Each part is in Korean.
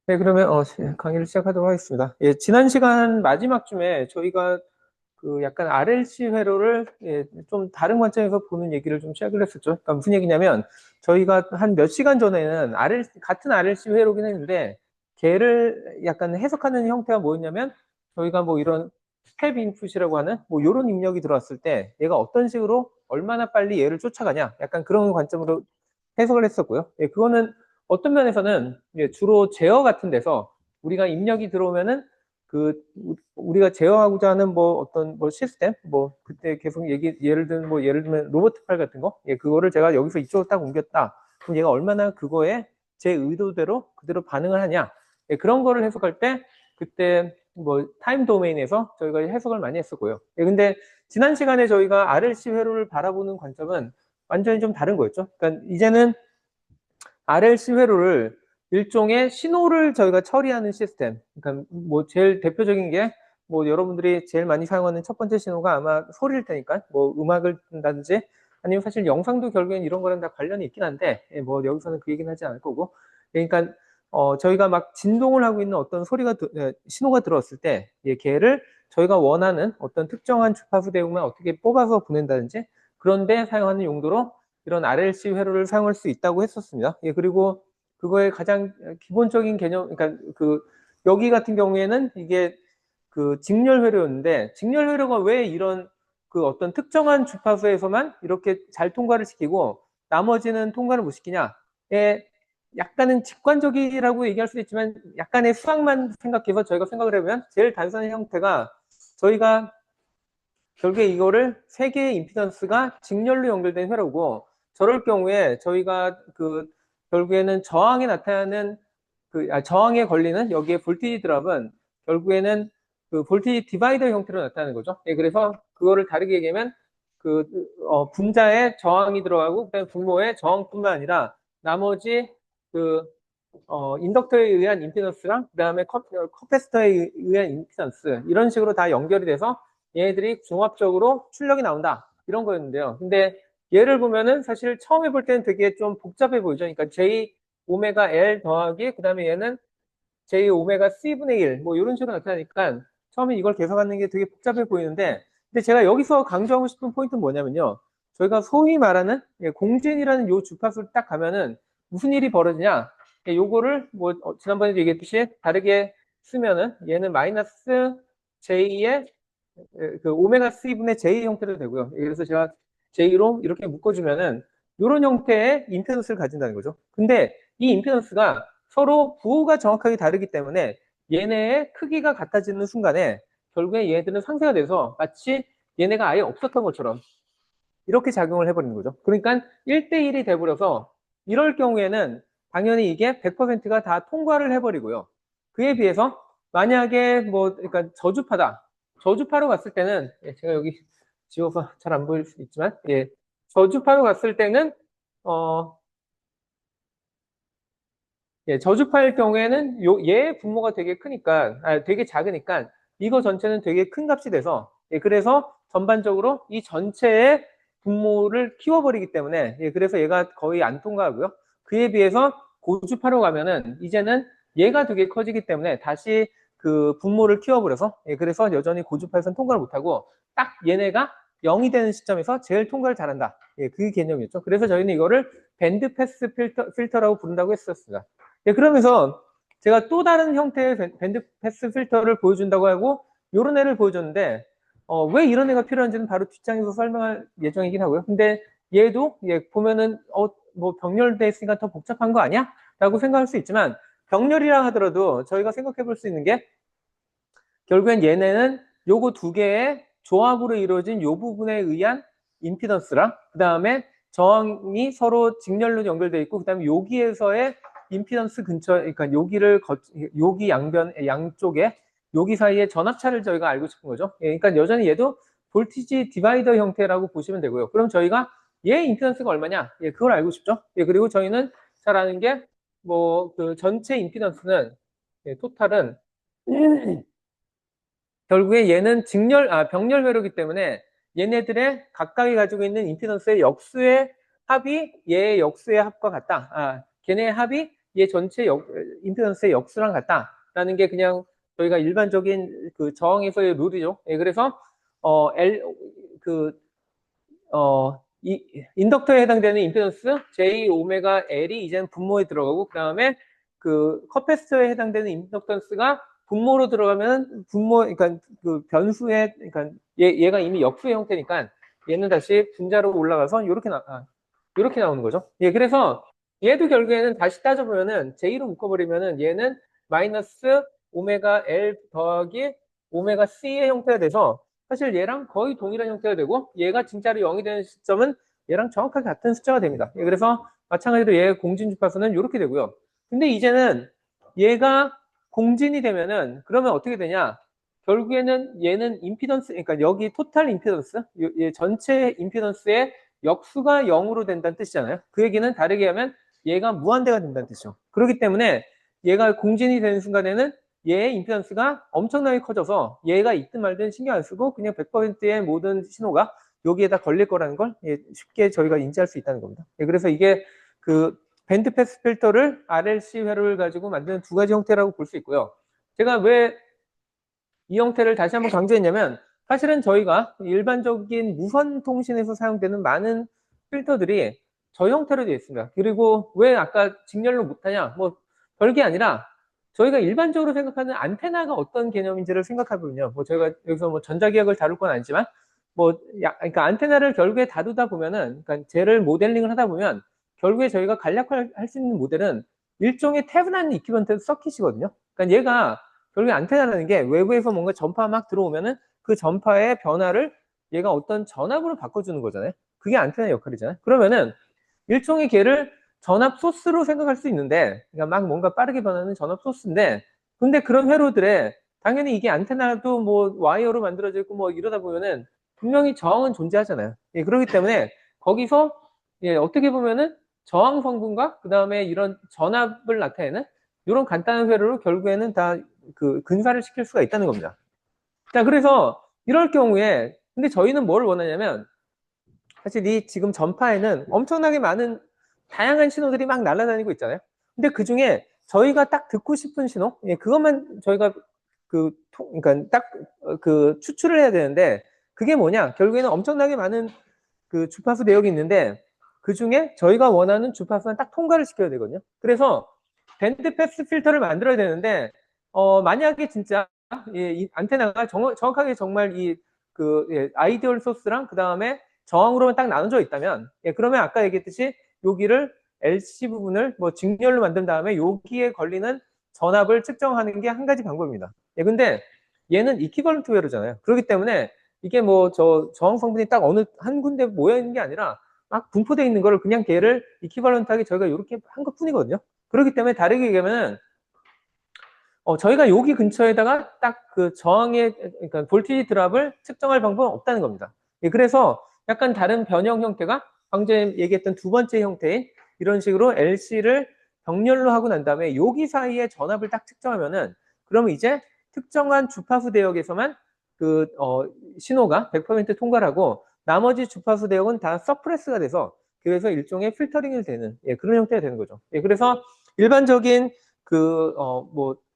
네, 그러면 강의를 시작하도록 하겠습니다. 예, 지난 시간 마지막쯤에 저희가 그 약간 RLC 회로를 예, 좀 다른 관점에서 보는 얘기를 좀 시작을 했었죠. 그러니까 무슨 얘기냐면 저희가 한 몇 시간 전에는 같은 RLC 회로긴 했는데 걔를 약간 해석하는 형태가 뭐였냐면 저희가 뭐 이런 스텝 인풋이라고 하는 뭐 이런 입력이 들어왔을 때 얘가 어떤 식으로 얼마나 빨리 얘를 쫓아가냐 약간 그런 관점으로 해석을 했었고요. 예, 그거는 어떤 면에서는 예, 주로 제어 같은 데서 우리가 입력이 들어오면은 그 우리가 제어하고자 하는 뭐 어떤 뭐 시스템 뭐 그때 계속 예를 들면 로버트 팔 같은 거 예, 그거를 제가 여기서 이쪽으로 딱 옮겼다. 그럼 얘가 얼마나 그거에 제 의도대로 그대로 반응을 하냐. 예, 그런 거를 해석할 때 그때 뭐 타임 도메인에서 저희가 해석을 많이 했었고요. 예, 근데 지난 시간에 저희가 RLC 회로를 바라보는 관점은 완전히 좀 다른 거였죠. 그러니까 이제는 RLC 회로를 일종의 신호를 저희가 처리하는 시스템. 그러니까 뭐 제일 대표적인 게 뭐 여러분들이 제일 많이 사용하는 첫 번째 신호가 아마 소리일 테니까 뭐 음악을 듣는다든지 아니면 사실 영상도 결국엔 이런 거랑 다 관련이 있긴 한데 예, 뭐 여기서는 그 얘기는 하지 않을 거고. 그러니까 저희가 막 진동을 하고 있는 어떤 신호가 들어왔을 때 예, 걔를 저희가 원하는 어떤 특정한 주파수 대용만 어떻게 뽑아서 보낸다든지 그런데 사용하는 용도로 이런 RLC 회로를 사용할 수 있다고 했었습니다. 예, 그리고 그거의 가장 기본적인 개념, 그러니까 그 여기 같은 경우에는 이게 그 직렬 회로였는데 직렬 회로가 왜 이런 그 어떤 특정한 주파수에서만 이렇게 잘 통과를 시키고 나머지는 통과를 못 시키냐에 약간은 직관적이라고 얘기할 수도 있지만 약간의 수학만 생각해서 저희가 생각을 해보면 제일 단순한 형태가 저희가 결국에 이거를 세 개의 임피던스가 직렬로 연결된 회로고 저럴 경우에 저희가 그 결국에는 저항에 나타나는 저항에 걸리는 여기에 볼티지 드랍은 결국에는 그 볼티지 디바이더 형태로 나타나는 거죠. 예, 그래서 그거를 다르게 얘기하면 그 분자에 저항이 들어가고 그다음에 분모에 저항뿐만 아니라 나머지 그 인덕터에 의한 임피던스랑 그다음에 커패시터에 의한 임피던스 이런 식으로 다 연결이 돼서 얘네들이 종합적으로 출력이 나온다 이런 거였는데요. 근데 얘를 보면은 사실 처음 해볼 때는 되게 좀 복잡해 보이죠. 그러니까 J 오메가 L 더하기 그다음에 얘는 J 오메가 C분의 1 뭐 이런 식으로 나타나니까 처음에 이걸 계산하는 게 되게 복잡해 보이는데 근데 제가 여기서 강조하고 싶은 포인트는 뭐냐면요. 저희가 소위 말하는 공진이라는 요 주파수를 딱 가면은 무슨 일이 벌어지냐 요거를 뭐 지난번에도 얘기했듯이 다르게 쓰면은 얘는 마이너스 J의 그 오메가 C분의 J 형태로 되고요. 그래서 제가 J로 이렇게 묶어주면은 이런 형태의 임피던스를 가진다는 거죠. 근데 이 임피던스가 서로 부호가 정확하게 다르기 때문에 얘네의 크기가 같아지는 순간에 결국에 얘네들은 상쇄가 돼서 마치 얘네가 아예 없었던 것처럼 이렇게 작용을 해버리는 거죠. 그러니까 1대1이 돼버려서 이럴 경우에는 당연히 이게 100%가 다 통과를 해버리고요. 그에 비해서 만약에 뭐 그러니까 저주파로 갔을 때는 예, 제가 여기 지워서 잘 안 보일 수 있지만 예, 저주파로 갔을 때는 어 예, 저주파일 경우에는 얘의 분모가 되게 크니까, 되게 작으니까, 이거 전체는 되게 큰 값이 돼서, 예, 그래서 전반적으로 이 전체의 분모를 키워버리기 때문에, 예, 그래서 얘가 거의 안 통과하고요. 그에 비해서 고주파로 가면은, 이제는 얘가 되게 커지기 때문에 다시 그 분모를 키워버려서, 예, 그래서 여전히 고주파에서는 통과를 못하고, 딱 얘네가 0이 되는 시점에서 제일 통과를 잘한다. 예, 그 개념이었죠. 그래서 저희는 이거를 밴드 패스 필터라고 부른다고 했었습니다. 예, 그러면서 제가 또 다른 형태의 밴드 패스 필터를 보여준다고 하고 요런 애를 보여줬는데 왜 이런 애가 필요한지는 바로 뒷장에서 설명할 예정이긴 하고요. 근데 얘도 예, 보면은 뭐 병렬돼 있으니까 더 복잡한 거 아니야? 라고 생각할 수 있지만 병렬이라 하더라도 저희가 생각해 볼 수 있는 게 결국엔 얘네는 요거 두 개의 조합으로 이루어진 요 부분에 의한 임피던스랑 그 다음에 저항이 서로 직렬로 연결되어 있고 그 다음에 여기에서의 임피던스 근처 그러니까 여기 양쪽에 여기 사이에 전압차를 저희가 알고 싶은 거죠. 예, 그러니까 여전히 얘도 볼티지 디바이더 형태라고 보시면 되고요. 그럼 저희가 얘 임피던스가 얼마냐? 예, 그걸 알고 싶죠. 예, 그리고 저희는 잘 아는 게 뭐 그 전체 임피던스는 예, 토탈은 결국에 얘는 병렬 회로이기 때문에 얘네들의 각각이 가지고 있는 임피던스의 역수의 합이 얘의 역수의 합과 같다. 걔네의 합이 얘 전체 임피던스의 역수랑 같다라는 게 그냥 저희가 일반적인 그 저항에서의 룰이죠. 예, 그래서 L 그 인덕터에 해당되는 임피던스 J 오메가 L이 이제는 분모에 들어가고, 그 다음에 그 커패시터에 해당되는 인덕턴스가 분모로 들어가면 분모, 그러니까 그 변수의, 그러니까 얘가 이미 역수의 형태니까 얘는 다시 분자로 올라가서 요렇게 나오는 거죠. 예, 그래서 얘도 결국에는 다시 따져보면은 J로 묶어버리면은 얘는 마이너스 오메가 L 더하기 오메가 C의 형태가 돼서 사실 얘랑 거의 동일한 형태가 되고, 얘가 진짜로 0이 되는 시점은 얘랑 정확하게 같은 숫자가 됩니다. 예, 그래서 마찬가지로 얘의 공진 주파수는 이렇게 되고요. 근데 이제는 얘가 공진이 되면은 그러면 어떻게 되냐? 결국에는 얘는 임피던스, 그러니까 여기 토탈 임피던스, 얘 전체 임피던스의 역수가 0으로 된다는 뜻이잖아요. 그 얘기는 다르게 하면 얘가 무한대가 된다는 뜻이죠. 그렇기 때문에 얘가 공진이 되는 순간에는 얘의 임피던스가 엄청나게 커져서 얘가 있든 말든 신경 안 쓰고 그냥 100%의 모든 신호가 여기에다 걸릴 거라는 걸 쉽게 저희가 인지할 수 있다는 겁니다. 그래서 이게 그 밴드패스 필터를 RLC 회로를 가지고 만드는 두 가지 형태라고 볼 수 있고요. 제가 왜 이 형태를 다시 한번 강조했냐면, 사실은 저희가 일반적인 무선 통신에서 사용되는 많은 필터들이 저 형태로 되어 있습니다. 그리고 왜 아까 직렬로 못하냐? 뭐 별게 아니라 저희가 일반적으로 생각하는 안테나가 어떤 개념인지를 생각해보면요. 뭐 저희가 여기서 뭐 전자기학을 다룰 건 아니지만, 그러니까 안테나를 결국에 다루다 보면은, 그러니까 쟤를 모델링을 하다 보면 결국에 저희가 간략화할 수 있는 모델은 일종의 테브란 이퀴번트 서킷이거든요. 그러니까 얘가 결국에 안테나라는 게 외부에서 뭔가 전파가 막 들어오면은 그 전파의 변화를 얘가 어떤 전압으로 바꿔주는 거잖아요. 그게 안테나 역할이잖아요. 그러면은 일종의 걔를 전압 소스로 생각할 수 있는데, 그러니까 막 뭔가 빠르게 변하는 전압 소스인데, 근데 그런 회로들에 당연히 이게 안테나도 뭐 와이어로 만들어져 있고 뭐 이러다 보면은 분명히 저항은 존재하잖아요. 예, 그렇기 때문에 거기서 어떻게 보면은 저항 성분과 그 다음에 이런 전압을 나타내는 이런 간단한 회로로 결국에는 다 그 근사를 시킬 수가 있다는 겁니다. 자, 그래서 이럴 경우에 근데 저희는 뭘 원하냐면, 사실 이 지금 전파에는 엄청나게 많은 다양한 신호들이 막 날아다니고 있잖아요. 근데 그 중에 저희가 딱 듣고 싶은 신호, 그것만 저희가 그러니까 딱 그 추출을 해야 되는데, 그게 뭐냐? 결국에는 엄청나게 많은 그 주파수 내역이 있는데 그 중에 저희가 원하는 주파수만 딱 통과를 시켜야 되거든요. 그래서 밴드 패스 필터를 만들어야 되는데, 만약에 진짜 이 안테나가 정확하게 정말 아이디얼 소스랑 그 다음에 저항으로만 딱 나눠져 있다면, 그러면 아까 얘기했듯이 여기를 LC 부분을 뭐 직렬로 만든 다음에 여기에 걸리는 전압을 측정하는 게 한 가지 방법입니다. 근데 얘는 이퀴벌런트 웨어잖아요. 그렇기 때문에 이게 뭐 저항 성분이 딱 어느 한 군데 모여 있는 게 아니라 막 분포되어 있는 거를 그냥 걔를 이퀴벌런트하게 저희가 이렇게 한 것 뿐이거든요. 그렇기 때문에 다르게 얘기하면은 저희가 여기 근처에다가 딱 그 저항의, 그러니까 볼티지 드랍을 측정할 방법은 없다는 겁니다. 그래서 약간 다른 변형 형태가 방금 얘기했던 두 번째 형태인 이런 식으로 LC를 병렬로 하고 난 다음에 여기 사이에 전압을 딱 측정하면은, 그러면 이제 특정한 주파수 대역에서만 신호가 100% 통과를 하고 나머지 주파수 대역은 다 서프레스가 돼서, 그래서 일종의 필터링이 되는 그런 형태가 되는 거죠. 그래서 일반적인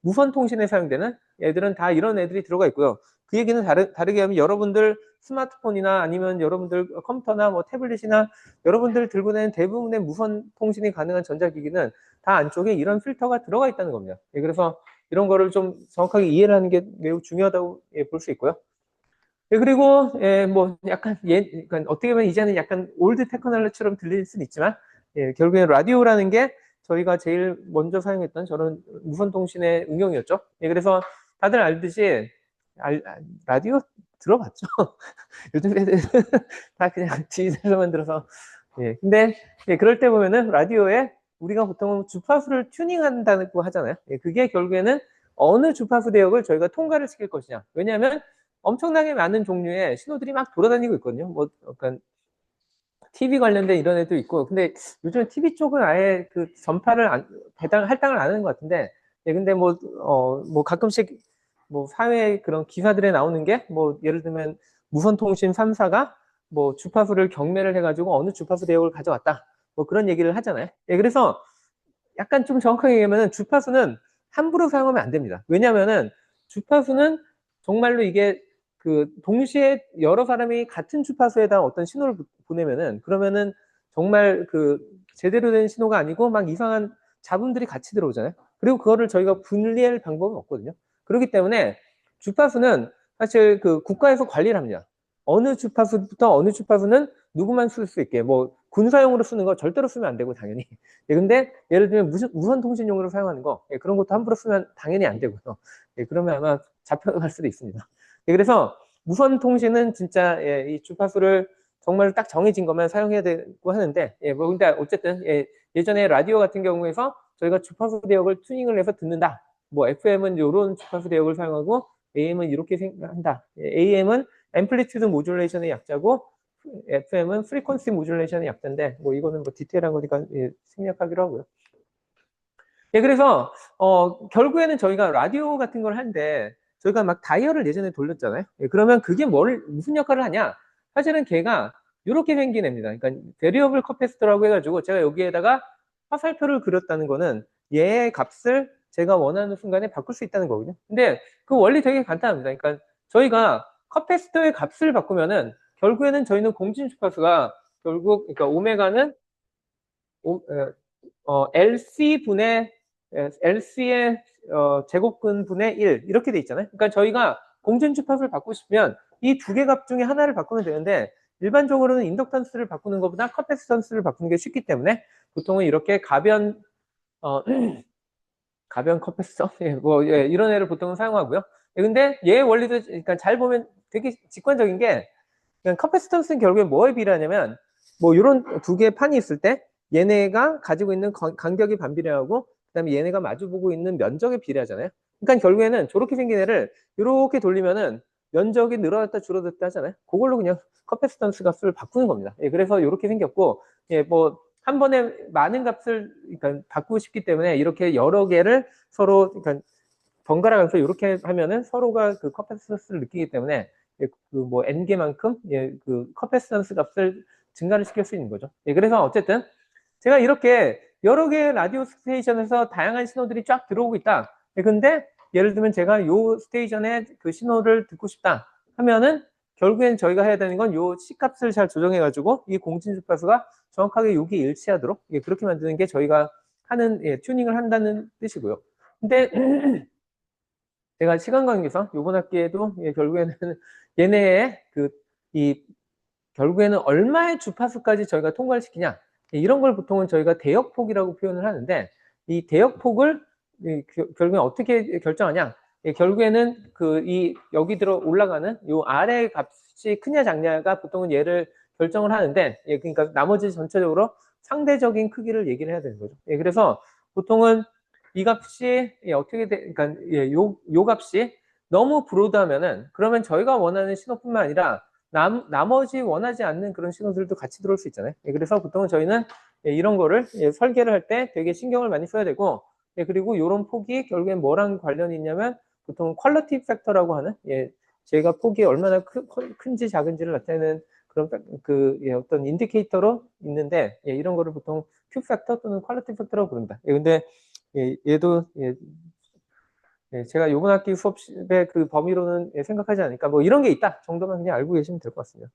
무선 통신에 사용되는 애들은 다 이런 애들이 들어가 있고요. 그 얘기는 다르게 하면 여러분들 스마트폰이나 아니면 여러분들 컴퓨터나 뭐 태블릿이나 여러분들 들고 다니는 대부분의 무선 통신이 가능한 전자기기는 다 안쪽에 이런 필터가 들어가 있다는 겁니다. 그래서 이런 거를 좀 정확하게 이해를 하는 게 매우 중요하다고 볼 수 있고요. 그리고 뭐 약간 그러니까 어떻게 보면 이제는 약간 올드 테크놀로지처럼 들릴 수는 있지만, 결국에 라디오라는 게 저희가 제일 먼저 사용했던 저런 무선통신의 응용이었죠. 그래서 다들 알듯이 라디오 들어봤죠. 요즘 애들 다 그냥 디지털로만 들어서. 근데 그럴 때 보면은 라디오에 우리가 보통 주파수를 튜닝한다고 하잖아요. 그게 결국에는 어느 주파수 대역을 저희가 통과를 시킬 것이냐. 왜냐하면 엄청나게 많은 종류의 신호들이 막 돌아다니고 있거든요. 뭐 약간 TV 관련된 이런 애도 있고, 근데 요즘에 TV 쪽은 아예 그 전파를 할당을 안 하는 것 같은데, 근데 뭐 가끔씩 뭐 사회 그런 기사들에 나오는 게 뭐 예를 들면 무선통신 3사가 뭐 주파수를 경매를 해가지고 어느 주파수 대역을 가져왔다, 뭐 그런 얘기를 하잖아요. 그래서 약간 좀 정확하게 얘기하면 주파수는 함부로 사용하면 안 됩니다. 왜냐하면은 주파수는 정말로 이게 그 동시에 여러 사람이 같은 주파수에다 어떤 신호를 보내면은 그러면은 정말 그 제대로 된 신호가 아니고 막 이상한 잡음들이 같이 들어오잖아요. 그리고 그거를 저희가 분리할 방법은 없거든요. 그렇기 때문에 주파수는 사실 그 국가에서 관리를 합니다. 어느 주파수부터 어느 주파수는 누구만 쓸 수 있게 뭐 군사용으로 쓰는 거 절대로 쓰면 안 되고 당연히. 예, 근데 예를 들면 무선 통신용으로 사용하는 거 예, 그런 것도 함부로 쓰면 당연히 안 되고요. 예, 그러면 아마 잡혀갈 수도 있습니다. 예, 그래서 무선 통신은 진짜 예, 이 주파수를 정말 딱 정해진 것만 사용해야 되고 하는데 예, 뭐 근데 어쨌든 예, 예전에 라디오 같은 경우에서 저희가 주파수 대역을 튜닝을 해서 듣는다. 뭐 FM은 이런 주파수 대역을 사용하고 AM은 이렇게 한다. 예, AM은 앰플리튜드 모듈레이션의 약자고 FM은 프리퀀시 모듈레이션의 약자인데 뭐 이거는 뭐 디테일한 거니까 예, 생략하기로 하고요. 예, 그래서 결국에는 저희가 라디오 같은 걸 하는데 저희가 막 다이얼을 예전에 돌렸잖아요. 예, 그러면 그게 무슨 역할을 하냐? 사실은 걔가 이렇게 생긴 애입니다. 그러니까 베리어블 커패시터라고 해가지고 제가 여기에다가 화살표를 그렸다는 거는 얘의 값을 제가 원하는 순간에 바꿀 수 있다는 거거든요. 근데 그 원리 되게 간단합니다. 그러니까 저희가 커패시터의 값을 바꾸면은 결국에는 저희는 공진 주파수가 결국 그러니까 오메가는 LC분의 LC의 제곱근분의 1 이렇게 돼 있잖아요. 그러니까 저희가 공전 주파수를 바꾸고 싶으면 이 두 개 값 중에 하나를 바꾸면 되는데 일반적으로는 인덕턴스를 바꾸는 것보다 커패시턴스를 바꾸는 게 쉽기 때문에 보통은 이렇게 어, 가변 커패시터 뭐 예, 이런 애를 보통은 사용하고요. 예, 근데 얘 원리도 그러니까 잘 보면 되게 직관적인 게 커패시턴스는 결국에 뭐에 비례하냐면 뭐 이런 두 개의 판이 있을 때 얘네가 가지고 있는 간격이 반비례하고 그다음에 얘네가 마주보고 있는 면적에 비례하잖아요. 그러니까 결국에는 저렇게 생긴 애를 이렇게 돌리면은 면적이 늘어났다 줄어들었다 하잖아요. 그걸로 그냥 커패시턴스 값을 바꾸는 겁니다. 예, 그래서 이렇게 생겼고 예, 뭐 한 번에 많은 값을 그러니까 바꾸고 싶기 때문에 이렇게 여러 개를 서로 그러니까 번갈아 가면서 이렇게 하면은 서로가 그 커패시턴스를 느끼기 때문에 그 뭐 n 개만큼 예, 그 커패시턴스 값을 증가를 시킬 수 있는 거죠. 예, 그래서 어쨌든 제가 이렇게 여러 개의 라디오 스테이션에서 다양한 신호들이 쫙 들어오고 있다. 예, 근데 예를 들면 제가 요 스테이션에 그 신호를 듣고 싶다 하면은 결국엔 저희가 해야 되는 건 요 C값을 잘 조정해가지고 이 공진 주파수가 정확하게 여기 일치하도록 예, 그렇게 만드는 게 저희가 하는 예, 튜닝을 한다는 뜻이고요. 근데 제가 시간 관계상 이번 학기에도 예, 결국에는 얘네의 이 결국에는 얼마의 주파수까지 저희가 통과를 시키냐 예, 이런 걸 보통은 저희가 대역폭이라고 표현을 하는데 이 대역폭을 결국에 어떻게 결정하냐 예, 결국에는 이 여기 들어 올라가는 요 아래 값이 크냐 작냐가 보통은 얘를 결정을 하는데 예, 그러니까 나머지 전체적으로 상대적인 크기를 얘기를 해야 되는 거죠. 예, 그래서 보통은 이 값이 예, 어떻게 그러니까 예, 요 값이 너무 브로드하면은 그러면 저희가 원하는 신호뿐만 아니라 나머지 원하지 않는 그런 신호들도 같이 들어올 수 있잖아요. 예, 그래서 보통은 저희는 예, 이런 거를 예, 설계를 할 때 되게 신경을 많이 써야 되고 예, 그리고 이런 폭이 결국엔 뭐랑 관련이 있냐면 보통 퀄리티 팩터라고 하는 예, 제가 폭이 얼마나 큰지 작은지를 나타내는 그런 예, 어떤 인디케이터로 있는데 예, 이런 거를 보통 큐 팩터 또는 퀄리티 팩터라고 부릅니다. 예, 근데 예, 얘도 예, 예, 제가 이번 학기 수업의 그 범위로는 예, 생각하지 않으니까 뭐 이런 게 있다 정도만 그냥 알고 계시면 될 것 같습니다.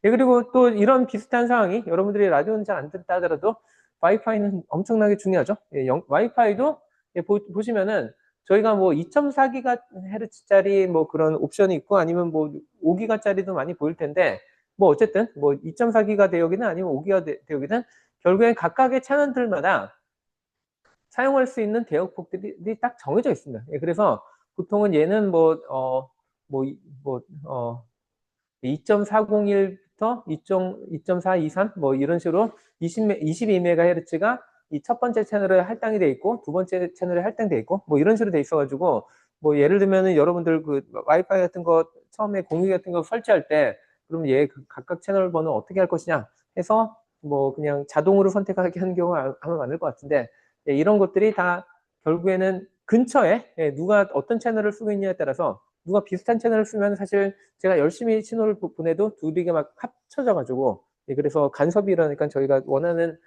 예, 그리고 또 이런 비슷한 상황이 여러분들이 라디오는 잘 안 듣다 하더라도 와이파이는 엄청나게 중요하죠. 예, 와이파이도 예, 보시면은 저희가 뭐 2.4GHz짜리 뭐 그런 옵션이 있고 아니면 뭐 5GHz짜리도 많이 보일 텐데 뭐 어쨌든 뭐 2.4GHz 대역이든 아니면 5GHz 대역이든 결국엔 각각의 채널들마다 사용할 수 있는 대역폭들이 딱 정해져 있습니다. 예, 그래서 보통은 얘는 뭐, 뭐, 2.401부터 2.423 뭐 이런 식으로 22MHz가 이 첫 번째 채널에 할당이 돼 있고 두 번째 채널에 할당돼 있고 뭐 이런 식으로 돼 있어가지고 뭐 예를 들면은 여러분들 그 와이파이 같은 거 처음에 공유 같은 거 설치할 때 그럼 얘 각각 채널 번호 어떻게 할 것이냐 해서 뭐 그냥 자동으로 선택하게 하는 경우가 아마 많을 것 같은데 예, 이런 것들이 다 결국에는 근처에 예, 누가 어떤 채널을 쓰고 있냐에 따라서 누가 비슷한 채널을 쓰면 사실 제가 열심히 신호를 보내도 둘이 막 합쳐져 가지고 예, 그래서 간섭이 일어나니까 저희가 원하는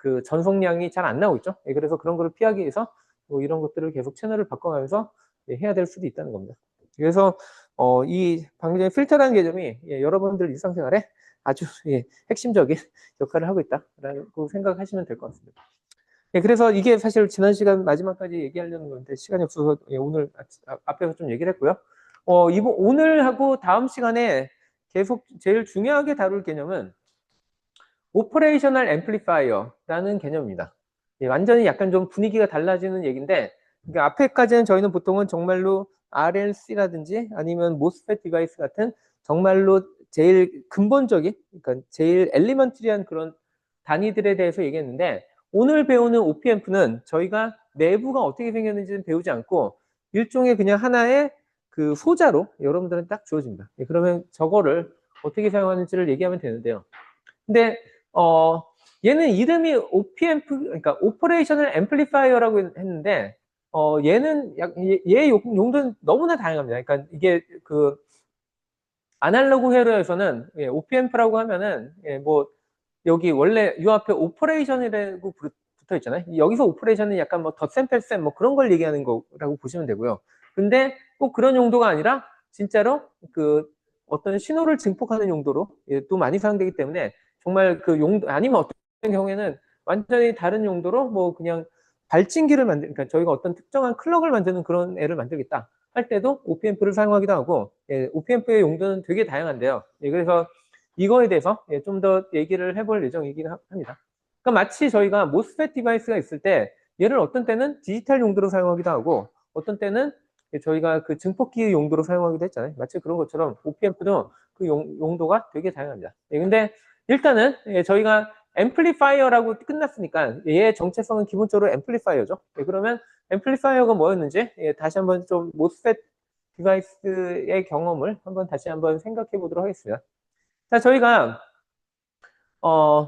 그 전송량이 잘 안 나오고 있죠. 예, 그래서 그런 거를 피하기 위해서 뭐 이런 것들을 계속 채널을 바꿔가면서 예, 해야 될 수도 있다는 겁니다. 그래서 이 방금 전에 필터라는 개념이 예, 여러분들 일상생활에 아주 예, 핵심적인 역할을 하고 있다라고 생각하시면 될 것 같습니다. 예, 그래서 이게 사실 지난 시간 마지막까지 얘기하려는 건데 시간이 없어서 예, 오늘 앞에서 좀 얘기를 했고요. 오늘하고 다음 시간에 계속 제일 중요하게 다룰 개념은 오퍼레이셔널 앰플리파이어라는 개념입니다. 예, 완전히 약간 좀 분위기가 달라지는 얘기인데 그러니까 앞에까지는 저희는 보통은 정말로 RLC라든지 아니면 모스펫 디바이스 같은 정말로 제일 근본적인 그러니까 제일 엘리먼트리한 그런 단위들에 대해서 얘기했는데 오늘 배우는 OPMP는 저희가 내부가 어떻게 생겼는지는 배우지 않고 일종의 그냥 하나의 그 소자로 여러분들은 딱 주어집니다. 예, 그러면 저거를 어떻게 사용하는지를 얘기하면 되는데요. 근데 얘는 이름이 OPMP 그러니까 오퍼레이셔널 앰플리파이어라고 했는데 얘는 얘 용도는 너무나 다양합니다. 그러니까 이게 그 아날로그 회로에서는 예, OPMP라고 하면은 예, 뭐 여기 원래 요 앞에 오퍼레이션이라고 붙어 있잖아요. 여기서 오퍼레이션은 약간 뭐 덧셈 뺄셈 뭐 그런 걸 얘기하는 거라고 보시면 되고요. 근데 꼭 그런 용도가 아니라 진짜로 그 어떤 신호를 증폭하는 용도로 예, 또 많이 사용되기 때문에 정말 그 용도 아니면 어떤 경우에는 완전히 다른 용도로 뭐 그냥 발진기를 그러니까 저희가 어떤 특정한 클럭을 만드는 그런 애를 만들겠다 할 때도 OPMP를 사용하기도 하고 예, OPMP의 용도는 되게 다양한데요. 예, 그래서 이거에 대해서 예, 좀 더 얘기를 해볼 예정이긴 합니다. 그러니까 마치 저희가 모스펫 디바이스가 있을 때 얘를 어떤 때는 디지털 용도로 사용하기도 하고 어떤 때는 저희가 그 증폭기 용도로 사용하기도 했잖아요. 마치 그런 것처럼 OPMP도 그 용도가 되게 다양합니다. 예, 근데 일단은 예, 저희가 앰플리파이어라고 끝났으니까 얘의 정체성은 기본적으로 앰플리파이어죠. 예, 그러면 앰플리파이어가 뭐였는지 예, 다시 한번 좀 모스펫 디바이스의 경험을 한번 다시 한번 생각해 보도록 하겠습니다. 자, 저희가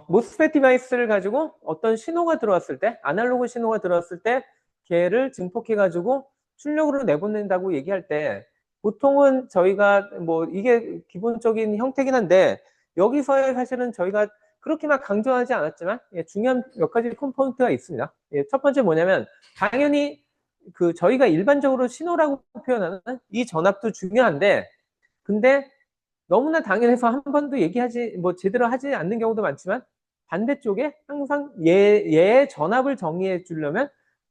모스펫 디바이스를 가지고 어떤 신호가 들어왔을 때, 아날로그 신호가 들어왔을 때 걔를 증폭해 가지고 출력으로 내보낸다고 얘기할 때 보통은 저희가 뭐 이게 기본적인 형태긴 한데 여기서의 사실은 저희가 그렇게 막 강조하지 않았지만 예, 중요한 몇 가지 컴포넌트가 있습니다. 예, 첫 번째 뭐냐면 당연히 그 저희가 일반적으로 신호라고 표현하는 이 전압도 중요한데 근데 너무나 당연해서 한 번도 얘기하지 뭐 제대로 하지 않는 경우도 많지만 반대쪽에 항상 얘의 전압을 정의해 주려면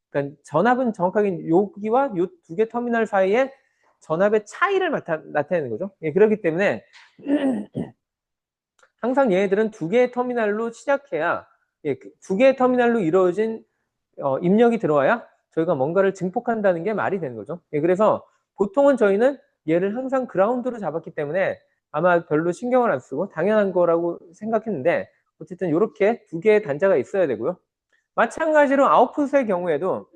그러니까 전압은 정확하게 여기와 요 두 개 터미널 사이에 전압의 차이를 나타내는 거죠. 예, 그렇기 때문에 항상 얘네들은 두 개의 터미널로 시작해야 예, 두 개의 터미널로 이루어진 입력이 들어와야 저희가 뭔가를 증폭한다는 게 말이 되는 거죠. 예, 그래서 보통은 저희는 얘를 항상 그라운드로 잡았기 때문에 아마 별로 신경을 안 쓰고 당연한 거라고 생각했는데 어쨌든 이렇게 두 개의 단자가 있어야 되고요. 마찬가지로 아웃풋의 경우에도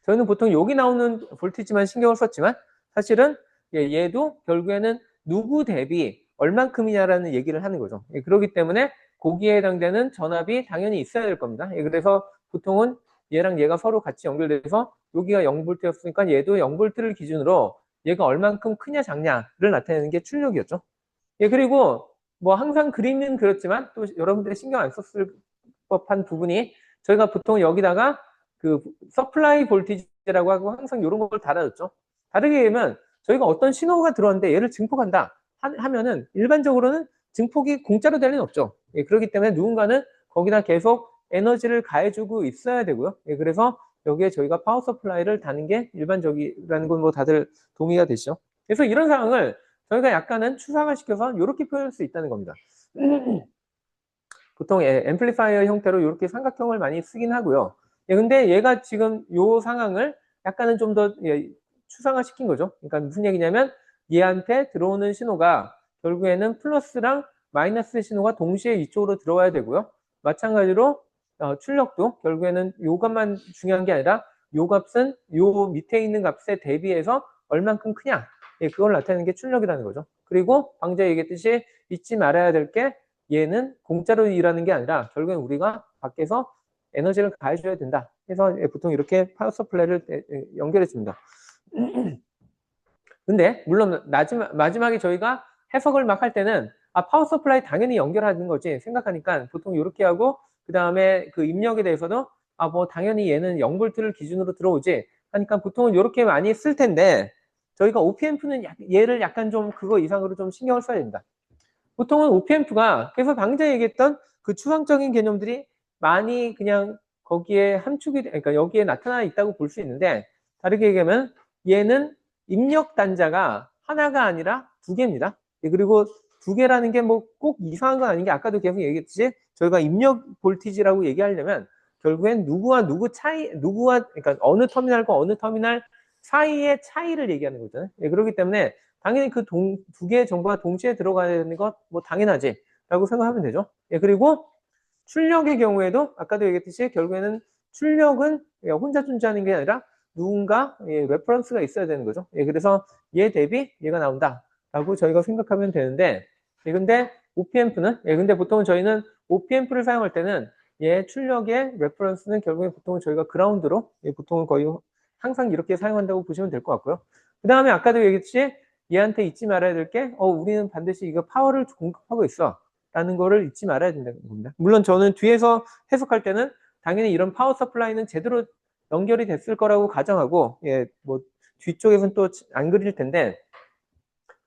저희는 보통 여기 나오는 볼티지만 신경을 썼지만 사실은 얘도 결국에는 누구 대비 얼만큼이냐라는 얘기를 하는 거죠. 예, 그렇기 때문에 거기에 해당되는 전압이 당연히 있어야 될 겁니다. 예, 그래서 보통은 얘랑 얘가 서로 같이 연결돼서 여기가 0V였으니까 얘도 0V를 기준으로 얘가 얼만큼 크냐 작냐를 나타내는 게 출력이었죠. 예, 그리고 뭐 항상 그림은 그렇지만 또 여러분들이 신경 안 썼을 법한 부분이 저희가 보통 여기다가 그 서플라이 볼티지라고 하고 항상 이런 걸 달아줬죠. 다르게 얘기하면 저희가 어떤 신호가 들어왔는데 얘를 증폭한다 하면은 일반적으로는 증폭이 공짜로 될 리는 없죠. 예, 그렇기 때문에 누군가는 거기다 계속 에너지를 가해주고 있어야 되고요. 예, 그래서 여기에 저희가 파워 서플라이를 다는 게 일반적이라는 건 뭐 다들 동의가 되시죠. 그래서 이런 상황을 저희가 약간은 추상화시켜서 이렇게 표현할 수 있다는 겁니다. 보통 앰플리파이어 형태로 이렇게 삼각형을 많이 쓰긴 하고요. 예, 근데 얘가 지금 이 상황을 약간은 좀 더 추상화시킨 거죠. 그러니까 무슨 얘기냐면 얘한테 들어오는 신호가 결국에는 플러스랑 마이너스 신호가 동시에 이쪽으로 들어와야 되고요. 마찬가지로 출력도 결국에는 요 값만 중요한 게 아니라 요 값은 요 밑에 있는 값에 대비해서 얼만큼 크냐 예, 그걸 나타내는 게 출력이라는 거죠. 그리고 방금 얘기했듯이 잊지 말아야 될 게 얘는 공짜로 일하는 게 아니라 결국엔 우리가 밖에서 에너지를 가해줘야 된다. 해서 보통 이렇게 파워 서플라이를 연결해 줍니다. 근데 물론 마지막에 저희가 해석을 막 할 때는 파워 서플라이 당연히 연결하는 거지 생각하니까 보통 이렇게 하고 그 다음에 그 입력에 대해서도 뭐 당연히 얘는 0V를 기준으로 들어오지 하니까 보통은 이렇게 많이 쓸 텐데 저희가 OPMP는 얘를 약간 좀 그거 이상으로 좀 신경을 써야 됩니다. 보통은 OPMP가 그래서 방금 전에 얘기했던 그 추상적인 개념들이 많이 그냥 거기에 함축이, 그러니까 여기에 나타나 있다고 볼 수 있는데 다르게 얘기하면 얘는 입력 단자가 하나가 아니라 두 개입니다. 그리고 두 개라는 게 뭐 꼭 이상한 건 아닌 게 아까도 계속 얘기했듯이 저희가 입력 볼티지라고 얘기하려면 결국엔 누구와 누구 차이, 누구와, 그러니까 어느 터미널과 어느 터미널 사이의 차이를 얘기하는 거잖아요. 그렇기 때문에 당연히 그 두 개의 정보가 동시에 들어가는 것 뭐 당연하지 라고 생각하면 되죠. 그리고 출력의 경우에도 아까도 얘기했듯이 결국에는 출력은 혼자 존재하는 게 아니라 누군가 레퍼런스가 있어야 되는 거죠. 그래서 얘 대비 얘가 나온다 라고 저희가 생각하면 되는데 근데 OPMP는 근데 보통은 저희는 OPMP를 사용할 때는 얘 출력의 레퍼런스는 결국에 보통은 저희가 그라운드로 보통은 거의 항상 이렇게 사용한다고 보시면 될 것 같고요. 그 다음에 아까도 얘기했듯이 얘한테 잊지 말아야 될 게 우리는 반드시 이거 파워를 공급하고 있어 라는 거를 잊지 말아야 된다는 겁니다. 물론 저는 뒤에서 해석할 때는 당연히 이런 파워 서플라이는 제대로 연결이 됐을 거라고 가정하고 뭐 뒤쪽에서는 또 안 그릴 텐데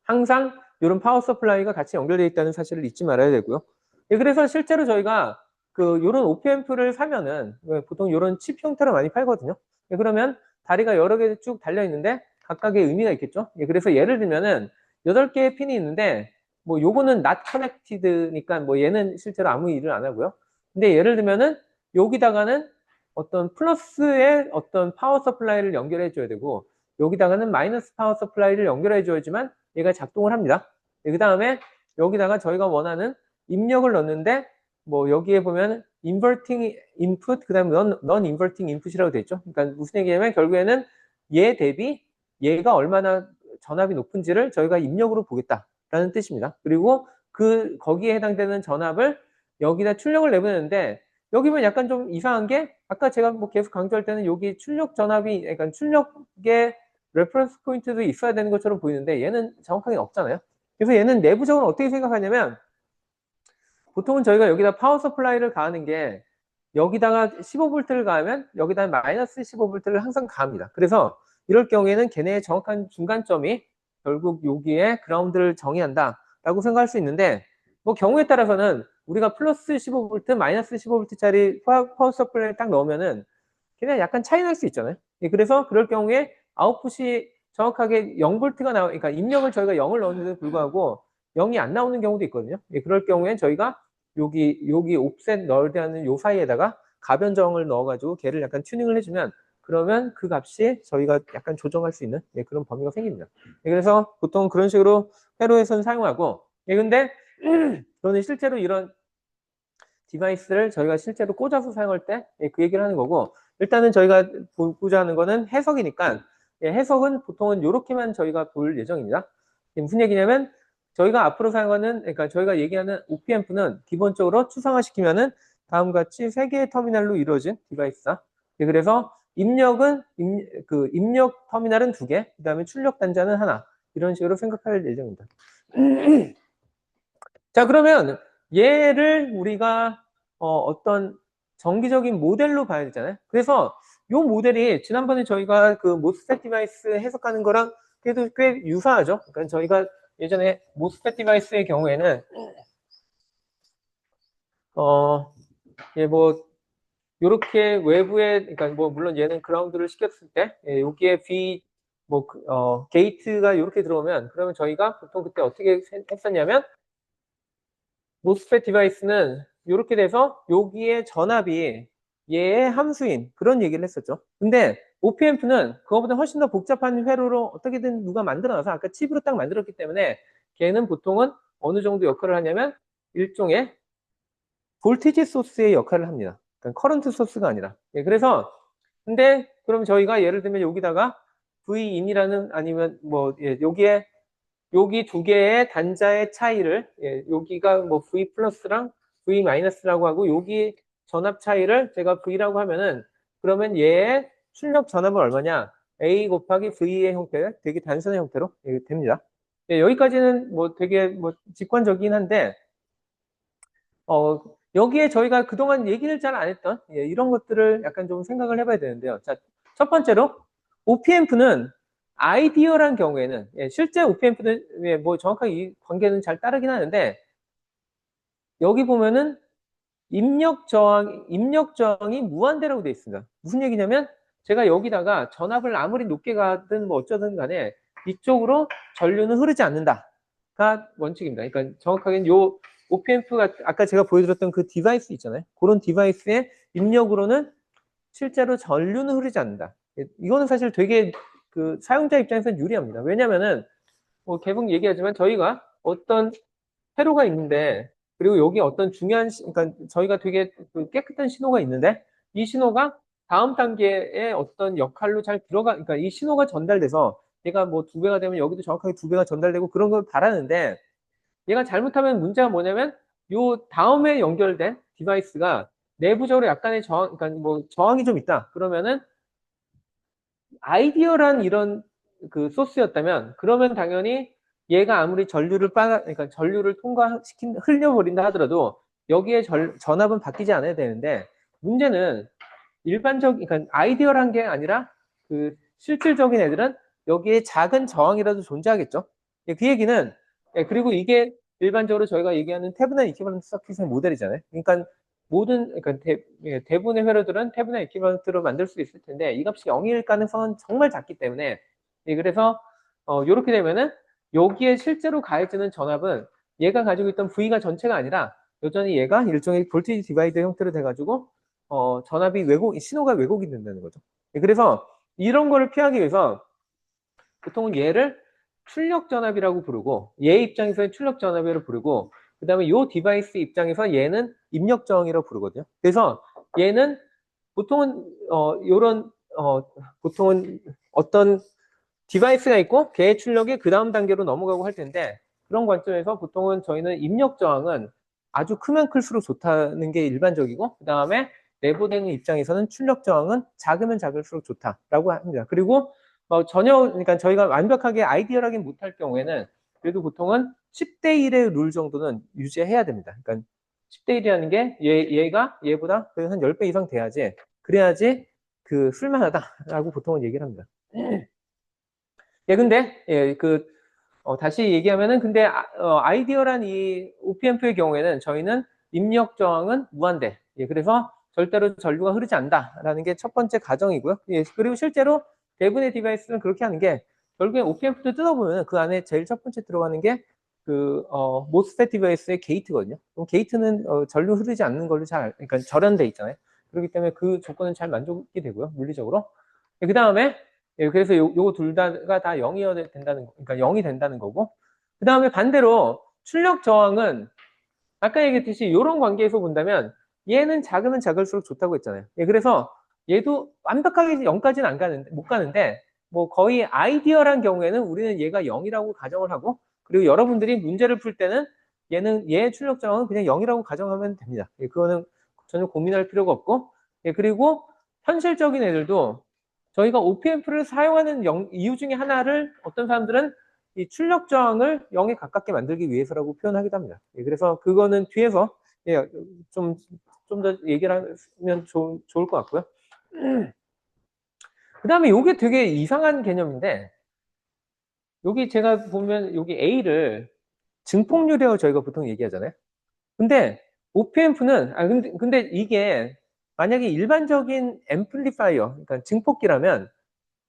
항상 이런 파워 서플라이가 같이 연결되어 있다는 사실을 잊지 말아야 되고요. 그래서 실제로 저희가 그 이런 OPMP를 사면은 보통 이런 칩 형태로 많이 팔거든요. 그러면 다리가 여러 개 쭉 달려 있는데 각각의 의미가 있겠죠. 그래서 예를 들면은 8개의 핀이 있는데 뭐 요거는 not connected니까 뭐 얘는 실제로 아무 일을 안 하고요. 근데 예를 들면은 여기다가는 어떤 플러스의 어떤 파워 서플라이를 연결해 줘야 되고 여기다가는 마이너스 파워 서플라이를 연결해 줘야지만 얘가 작동을 합니다. 그 다음에 여기다가 저희가 원하는 입력을 넣는데 뭐 여기에 보면 inverting input 그다음에 non inverting input이라고 돼 있죠. 그러니까 무슨 얘기냐면 결국에는 얘 대비 얘가 얼마나 전압이 높은지를 저희가 입력으로 보겠다라는 뜻입니다. 그리고 그 거기에 해당되는 전압을 여기다 출력을 내보내는데 여기 보면 약간 좀 이상한 게 아까 제가 뭐 계속 강조할 때는 여기 출력 전압이 그러니까 출력의 레퍼런스 포인트도 있어야 되는 것처럼 보이는데 얘는 정확하게 없잖아요. 그래서 얘는 내부적으로 어떻게 생각하냐면 보통은 저희가 여기다 파워 서플라이를 가하는 게 여기다가 15V를 가하면 여기다 마이너스 15V를 항상 가합니다. 그래서 이럴 경우에는 걔네의 정확한 중간점이 결국 여기에 그라운드를 정의한다라고 생각할 수 있는데 뭐 경우에 따라서는 우리가 플러스 15V, 마이너스 15V짜리 파워 서플라이를 딱 넣으면은 걔네 약간 차이 날 수 있잖아요. 그래서 그럴 경우에 아웃풋이 정확하게 0V가 그러니까 입력을 저희가 0을 넣었는데도 불구하고 0이 안 나오는 경우도 있거든요. 그럴 경우에 저희가 여기 옵셋 넣을 때 하는 요 사이에다가 가변정을 넣어가지고 걔를 약간 튜닝을 해주면 그러면 그 값이 저희가 약간 조정할 수 있는 그런 범위가 생깁니다. 그래서 보통 그런 식으로 회로에서는 사용하고 근데 저는 실제로 이런 디바이스를 저희가 실제로 꽂아서 사용할 때 그 얘기를 하는 거고 일단은 저희가 보고자 하는 거는 해석이니까 해석은 보통은 이렇게만 저희가 볼 예정입니다. 무슨 얘기냐면 저희가 앞으로 사용하는 그러니까 저희가 얘기하는 OPMP는 기본적으로 추상화시키면은 다음과 같이 3개의 터미널로 이루어진 디바이스다. 그래서 입력은 입력 터미널은 2개, 그다음에 출력 단자는 하나 이런 식으로 생각할 예정입니다. 자 그러면 얘를 우리가 어떤 정기적인 모델로 봐야 되잖아요. 그래서 이 모델이 지난번에 저희가 그 모스펫 디바이스 해석하는 거랑 그래도 꽤 유사하죠. 그러니까 저희가 예전에 모스펫 디바이스의 경우에는 뭐 이렇게 외부에 그러니까 뭐 물론 얘는 그라운드를 시켰을 때 여기에 게이트가 이렇게 들어오면 그러면 저희가 보통 그때 어떻게 했었냐면 모스펫 디바이스는 이렇게 돼서 여기에 전압이 얘의 함수인 그런 얘기를 했었죠. 근데 OPMP는 그거보다 훨씬 더 복잡한 회로로 어떻게든 누가 만들어놔서 아까 칩으로 딱 만들었기 때문에 걔는 보통은 어느 정도 역할을 하냐면 일종의 볼티지 소스의 역할을 합니다. 그러니까 커런트 소스가 아니라. 그래서 근데 그럼 저희가 예를 들면 여기다가 Vin이라는 아니면 뭐 여기에 여기 두 개의 단자의 차이를 여기가 뭐 V 플러스랑 V 마이너스라고 하고 여기 전압 차이를 제가 V라고 하면은 그러면 얘의 출력 전압은 얼마냐? A 곱하기 V의 형태 되게 단순한 형태로 됩니다. 여기까지는 뭐 되게 뭐 직관적이긴 한데 여기에 저희가 그동안 얘기를 잘 안 했던 이런 것들을 약간 좀 생각을 해봐야 되는데요. 자, 첫 번째로 OPM프는 아이디어란 경우에는 실제 OPM프는 뭐 정확하게 이 관계는 잘 따르긴 하는데 여기 보면은 입력 저항이 무한대라고 되어 있습니다. 무슨 얘기냐면 제가 여기다가 전압을 아무리 높게 가든 뭐 어쩌든 간에 이쪽으로 전류는 흐르지 않는다가 원칙입니다. 그러니까 정확하게는 요 OPM프가 아까 제가 보여드렸던 그 디바이스 있잖아요. 그런 디바이스의 입력으로는 실제로 전류는 흐르지 않는다. 이거는 사실 되게 그 사용자 입장에서는 유리합니다. 왜냐면은 뭐 계속 얘기하지만 저희가 어떤 회로가 있는데 그리고 여기 어떤 중요한 그러니까 저희가 되게 그 깨끗한 신호가 있는데 이 신호가 다음 단계의 어떤 역할로 잘 들어가 그러니까 이 신호가 전달돼서 얘가 뭐 2배가 되면 여기도 정확하게 2배가 전달되고 그런 걸 바라는데 얘가 잘못하면 문제가 뭐냐면 요 다음에 연결된 디바이스가 내부적으로 약간의 저항 그러니까 뭐 저항이 좀 있다 그러면은 아이디어란 이런 그 소스였다면 그러면 당연히 얘가 아무리 그러니까 전류를 흘려버린다 하더라도 여기에 전압은 바뀌지 않아야 되는데 문제는 그러니까 아이디어란 게 아니라 그 실질적인 애들은 여기에 작은 저항이라도 존재하겠죠. 그 얘기는 그리고 이게 일반적으로 저희가 얘기하는 태브나 이퀴벌런트 서킷의 모델이잖아요. 그러니까 그러니까 대부분의 회로들은 태브나 이퀴벌런트로 만들 수 있을 텐데 이 값이 0일 가능성은 정말 작기 때문에 그래서 이렇게 되면은 여기에 실제로 가해지는 전압은 얘가 가지고 있던 V가 전체가 아니라 여전히 얘가 일종의 볼티지 디바이더 형태로 돼가지고 전압이 신호가 왜곡이 된다는 거죠. 그래서 이런 거를 피하기 위해서 보통은 얘를 출력 전압이라고 부르고 얘 입장에서는 출력 전압이라고 부르고 그 다음에 이 디바이스 입장에서 얘는 입력 저항이라고 부르거든요. 그래서 얘는 보통은 보통은 어떤 디바이스가 있고 걔의 출력이 그 다음 단계로 넘어가고 할 텐데 그런 관점에서 보통은 저희는 입력 저항은 아주 크면 클수록 좋다는 게 일반적이고 그 다음에 내부되는 입장에서는 출력 저항은 작으면 작을수록 좋다라고 합니다. 그리고 그러니까 저희가 완벽하게 아이디어라긴 못할 경우에는 그래도 보통은 10대 1의 룰 정도는 유지해야 됩니다. 그러니까 10대 1이라는 게 얘가 얘보다 한 10배 이상 돼야지 그래야지 그 쓸만하다라고 보통은 얘기를 합니다. 근데 다시 얘기하면은 근데 아이디어란 이 OPM프의 경우에는 저희는 입력 저항은 무한대. 그래서 절대로 전류가 흐르지 않는다라는 게 첫 번째 가정이고요. 그리고 실제로 대부분의 디바이스는 그렇게 하는 게 결국에 OPM프도 뜯어보면 그 안에 제일 첫 번째 들어가는 게 모스펫 디바이스의 게이트거든요. 그럼 게이트는 전류 흐르지 않는 걸로 그러니까 절연돼 있잖아요. 그렇기 때문에 그 조건은 잘 만족이 되고요. 물리적으로. 그 다음에 그래서 요거 둘 다가 다 0이어야 된다는 그러니까 0이 된다는 거고. 그 다음에 반대로 출력 저항은 아까 얘기했듯이 이런 관계에서 본다면 얘는 작으면 작을수록 좋다고 했잖아요. 그래서 얘도 완벽하게 0까지는 못 가는데 뭐 거의 아이디어란 경우에는 우리는 얘가 0이라고 가정을 하고 그리고 여러분들이 문제를 풀 때는 얘 출력 저항은 그냥 0이라고 가정하면 됩니다. 그거는 전혀 고민할 필요가 없고 그리고 현실적인 애들도 저희가 OPM프를 사용하는 이유 중에 하나를 어떤 사람들은 이 출력 저항을 0에 가깝게 만들기 위해서라고 표현하기도 합니다. 그래서 그거는 뒤에서 좀 더 얘기를 하면 좋을 것 같고요. 그 다음에 이게 되게 이상한 개념인데 여기 제가 보면 여기 A를 증폭유래라고 저희가 보통 얘기하잖아요. 근데 OPM프는 근데 이게 만약에 일반적인 앰플리파이어 그러니까 증폭기라면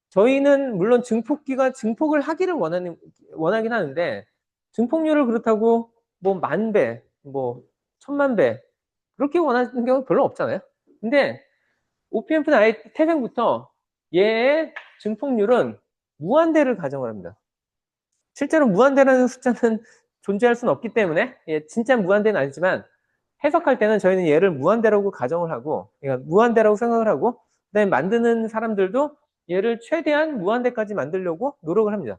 저희는 물론 증폭을 하기를 원하긴 하는데 증폭률을 그렇다고 뭐 10,000배, 뭐 10,000,000배 그렇게 원하는 경우 별로 없잖아요. 근데 OPM프는 아예 태생부터 얘의 증폭률은 무한대를 가정을 합니다. 실제로 무한대라는 숫자는 존재할 수는 없기 때문에 진짜 무한대는 아니지만 해석할 때는 저희는 얘를 무한대라고 가정을 하고 그러니까 무한대라고 생각을 하고 그다음에 만드는 사람들도 얘를 최대한 무한대까지 만들려고 노력을 합니다.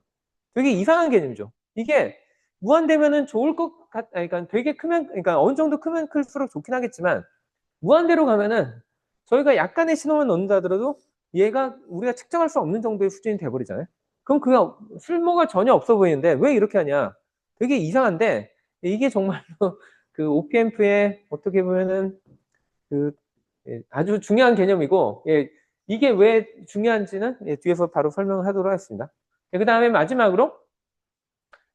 되게 이상한 개념이죠. 이게 무한대면은 좋을 것 그러니까 되게 그러니까 어느 정도 크면 클수록 좋긴 하겠지만 무한대로 가면은 저희가 약간의 신호만 넣는다 하더라도 얘가 우리가 측정할 수 없는 정도의 수준이 돼버리잖아요. 그럼 그가 쓸모가 전혀 없어 보이는데 왜 이렇게 하냐? 되게 이상한데 이게 정말로 그 OPMP의 어떻게 보면은 그 아주 중요한 개념이고, 이게 왜 중요한지는 뒤에서 바로 설명을 하도록 하겠습니다. 그 다음에 마지막으로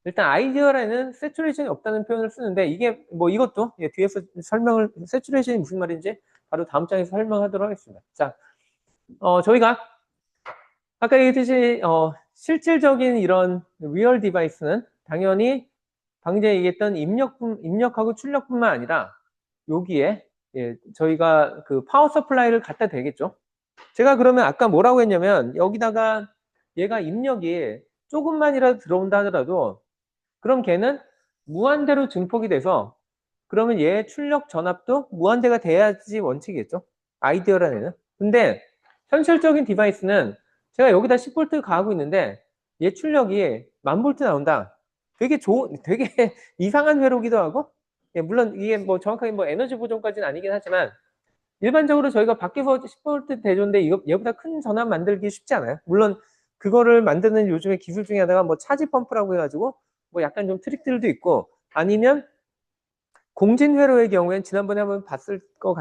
일단 아이디어라는 세츄레이션이 없다는 표현을 쓰는데 이게 뭐 이것도 뒤에서 세츄레이션이 무슨 말인지 바로 다음 장에서 설명하도록 하겠습니다. 자, 저희가 아까 얘기했듯이 실질적인 이런 리얼 디바이스는 당연히 방금 얘기했던 입력하고 출력뿐만 아니라 여기에 저희가 그 파워 서플라이를 갖다 대겠죠. 제가 그러면 아까 뭐라고 했냐면 여기다가 얘가 입력이 조금만이라도 들어온다 하더라도 그럼 걔는 무한대로 증폭이 돼서 그러면 얘 출력 전압도 무한대가 돼야지 원칙이겠죠. 아이디어라는 애는. 근데 현실적인 디바이스는 제가 여기다 10V 가하고 있는데 얘 출력이 1000V 나온다. 되게 이상한 회로기도 하고, 물론 이게 뭐 정확하게 뭐 에너지 보존까지는 아니긴 하지만 일반적으로 저희가 밖에서 10V 대조인데 얘보다 큰 전압 만들기 쉽지 않아요. 물론 그거를 만드는 요즘에 기술 중에 하나가 뭐 차지 펌프라고 해가지고 뭐 약간 좀 트릭들도 있고, 아니면 공진 회로의 경우엔 지난번에 한번 봤던 거,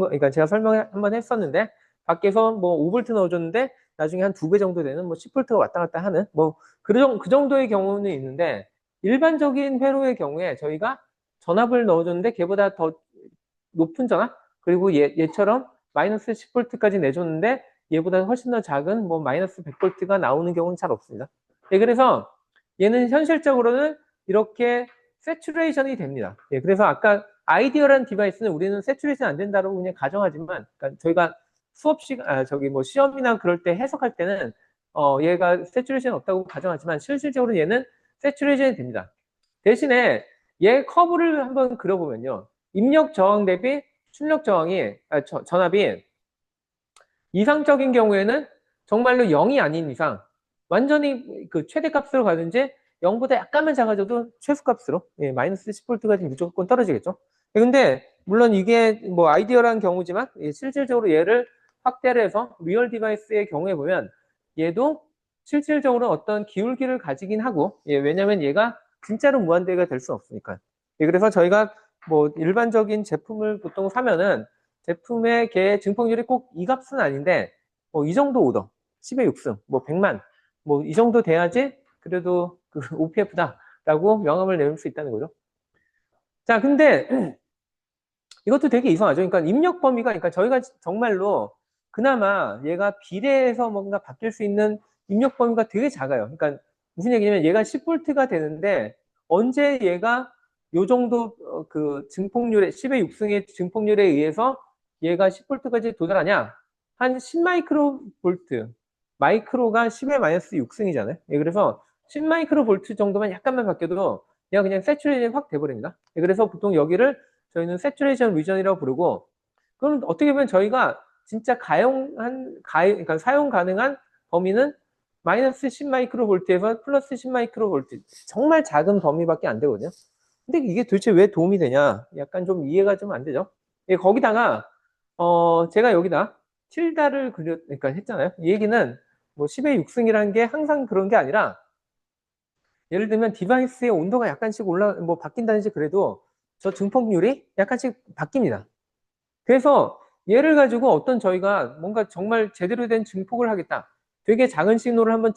그러니까 제가 설명을 한번 했었는데 밖에서 뭐 5V 넣어줬는데 나중에 한 2배 정도 되는 뭐 10V가 왔다 갔다 하는 뭐 그 정도의 경우는 있는데, 일반적인 회로의 경우에 저희가 전압을 넣어줬는데 걔보다 더 높은 전압, 그리고 얘처럼 마이너스 10V까지 내줬는데 얘보다 훨씬 더 작은 뭐 마이너스 100V가 나오는 경우는 잘 없습니다. 그래서 얘는 현실적으로는 이렇게 세츄레이션이 됩니다. 그래서 아까 아이디어라는 디바이스는 우리는 세츄레이션 안 된다고 그냥 가정하지만, 그러니까 저희가 뭐 시험이나 그럴 때 해석할 때는 얘가 세츄레이션 없다고 가정하지만 실질적으로 얘는 세츄레이션이 됩니다. 대신에 얘 커브를 한번 그려보면요, 입력 저항 대비 출력 저항이 전압이 이상적인 경우에는 정말로 0이 아닌 이상 완전히 그 최대값으로 가든지 0보다 약간만 작아져도 최소값으로 마이너스 10V까지 무조건 떨어지겠죠. 근데 물론 이게 뭐 아이디어라는 경우지만 실질적으로 얘를 확대를 해서 리얼 디바이스의 경우에 보면 얘도 실질적으로 어떤 기울기를 가지긴 하고, 왜냐면 얘가 진짜로 무한대가 될 수 없으니까. 그래서 저희가 뭐 일반적인 제품을 보통 사면은 제품의 걔 증폭률이 꼭 이 값은 아닌데 뭐 이 정도 오더, 10의 6승, 뭐 100만 뭐 이 정도 돼야지 그래도 그 OPF다라고 명함을 내릴 수 있다는 거죠. 자, 근데 이것도 되게 이상하죠. 그러니까 입력 범위가, 그러니까 저희가 정말로 그나마 얘가 비례해서 뭔가 바뀔 수 있는 입력 범위가 되게 작아요. 그러니까 무슨 얘기냐면 얘가 10V가 되는데 언제 얘가 요 정도 그 증폭률에 10의 6승의 증폭률에 의해서 얘가 10V까지 도달하냐? 한 10마이크로 볼트. 마이크로가 10의 마이너스 6승이잖아요. 그래서 10마이크로 볼트 정도만 약간만 바뀌어도 얘가 그냥 세츄레이션이 확 돼버립니다. 그래서 보통 여기를 저희는 세츄레이션 리전이라고 부르고, 그럼 어떻게 보면 저희가 진짜 그러니까 사용 가능한 범위는 마이너스 10마이크로볼트에서 플러스 10마이크로볼트, 정말 작은 범위밖에 안 되거든요. 근데 이게 도대체 왜 도움이 되냐? 약간 좀 이해가 좀 안 되죠. 거기다가 제가 여기다 틸다를 그러니까 했잖아요. 이 얘기는 뭐 10의 6승이라는 게 항상 그런 게 아니라, 예를 들면 디바이스의 온도가 약간씩 뭐 바뀐다든지 그래도 저 증폭률이 약간씩 바뀝니다. 그래서 얘를 가지고 어떤 저희가 뭔가 정말 제대로 된 증폭을 하겠다, 되게 작은 신호를 한번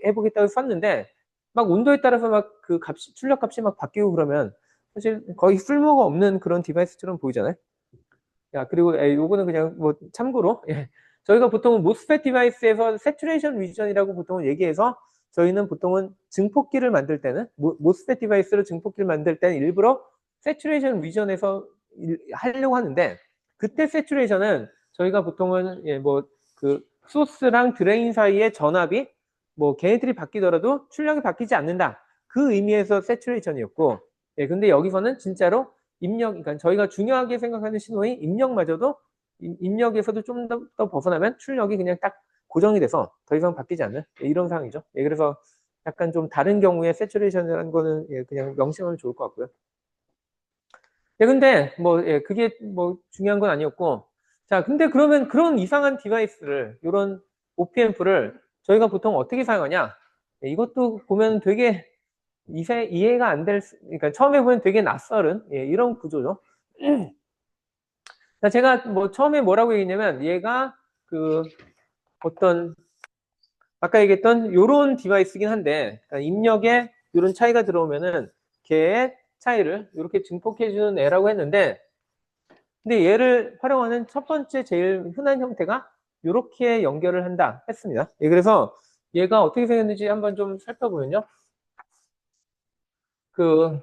해보겠다고 쐈는데 막 온도에 따라서 막 그 출력 값이 막 바뀌고 그러면 사실 거의 쓸모가 없는 그런 디바이스처럼 보이잖아요. 그리고 요거는 그냥 뭐 참고로, 저희가 보통은 모스펫 디바이스에서 세츄레이션 리전이라고 보통은 얘기해서 저희는 보통은 증폭기를 만들 때는 모스펫 디바이스로 증폭기를 만들 때는 일부러 세츄레이션 리전에서 하려고 하는데, 그때 세츄레이션은 저희가 보통은 뭐 그 소스랑 드레인 사이의 전압이 뭐 걔네들이 바뀌더라도 출력이 바뀌지 않는다, 그 의미에서 세츄레이션이었고, 근데 여기서는 진짜로 그러니까 저희가 중요하게 생각하는 신호의 입력마저도 입력에서도 좀 더 벗어나면 출력이 그냥 딱 고정이 돼서 더 이상 바뀌지 않는 이런 상황이죠. 그래서 약간 좀 다른 경우에 세츄레이션이라는 거는 그냥 명심하면 좋을 것 같고요. 근데 뭐 그게 뭐 중요한 건 아니었고, 자, 근데 그러면 그런 이상한 디바이스를, 이런 OPMP를 저희가 보통 어떻게 사용하냐? 이것도 보면 되게 이해가 안 그러니까 처음에 보면 되게 낯설은, 예, 이런 구조죠. 자, 제가 뭐 처음에 뭐라고 얘기했냐면, 얘가 그 어떤, 아까 얘기했던 요런 디바이스긴 한데, 그러니까 입력에 요런 차이가 들어오면은 걔의 차이를 이렇게 증폭해주는 애라고 했는데, 근데 얘를 활용하는 첫 번째 제일 흔한 형태가 이렇게 연결을 한다 했습니다. 예, 그래서 얘가 어떻게 생겼는지 한번 좀 살펴보면요. 그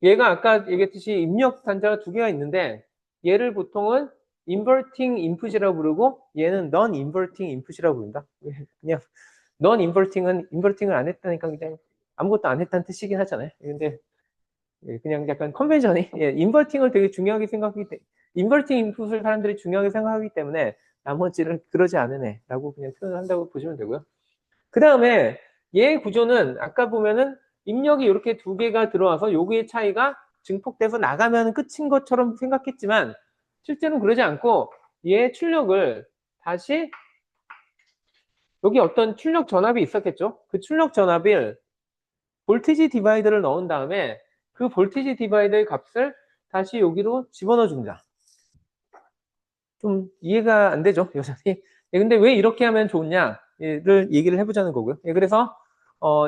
얘가 아까 얘기했듯이 입력 단자가 두 개가 있는데 얘를 보통은 inverting input이라고 부르고 얘는 non-inverting input이라고 부른다. 그냥 non-inverting은 inverting을 안 했다니까 그냥 아무것도 안 했다는 뜻이긴 하잖아요. 근데 예, 그냥 약간 컨벤션이 예, 인버팅을 되게 중요하게 생각하기 때문에 인버팅 인풋을 사람들이 중요하게 생각하기 때문에 나머지를 그러지 않은 애라고 그냥 표현을 한다고 보시면 되고요. 그 다음에 얘 구조는 아까 보면은 입력이 이렇게 두 개가 들어와서 여기의 차이가 증폭돼서 나가면 끝인 것처럼 생각했지만 실제로는 그러지 않고 얘 출력을 다시 여기 어떤 출력 전압이 있었겠죠? 그 출력 전압을 볼티지 디바이더를 넣은 다음에 그 볼티지 디바이더의 값을 다시 여기로 집어넣어 줍니다. 좀 이해가 안 되죠, 여전히. 예, 근데 왜 이렇게 하면 좋냐를 얘기를 해보자는 거고요. 예, 그래서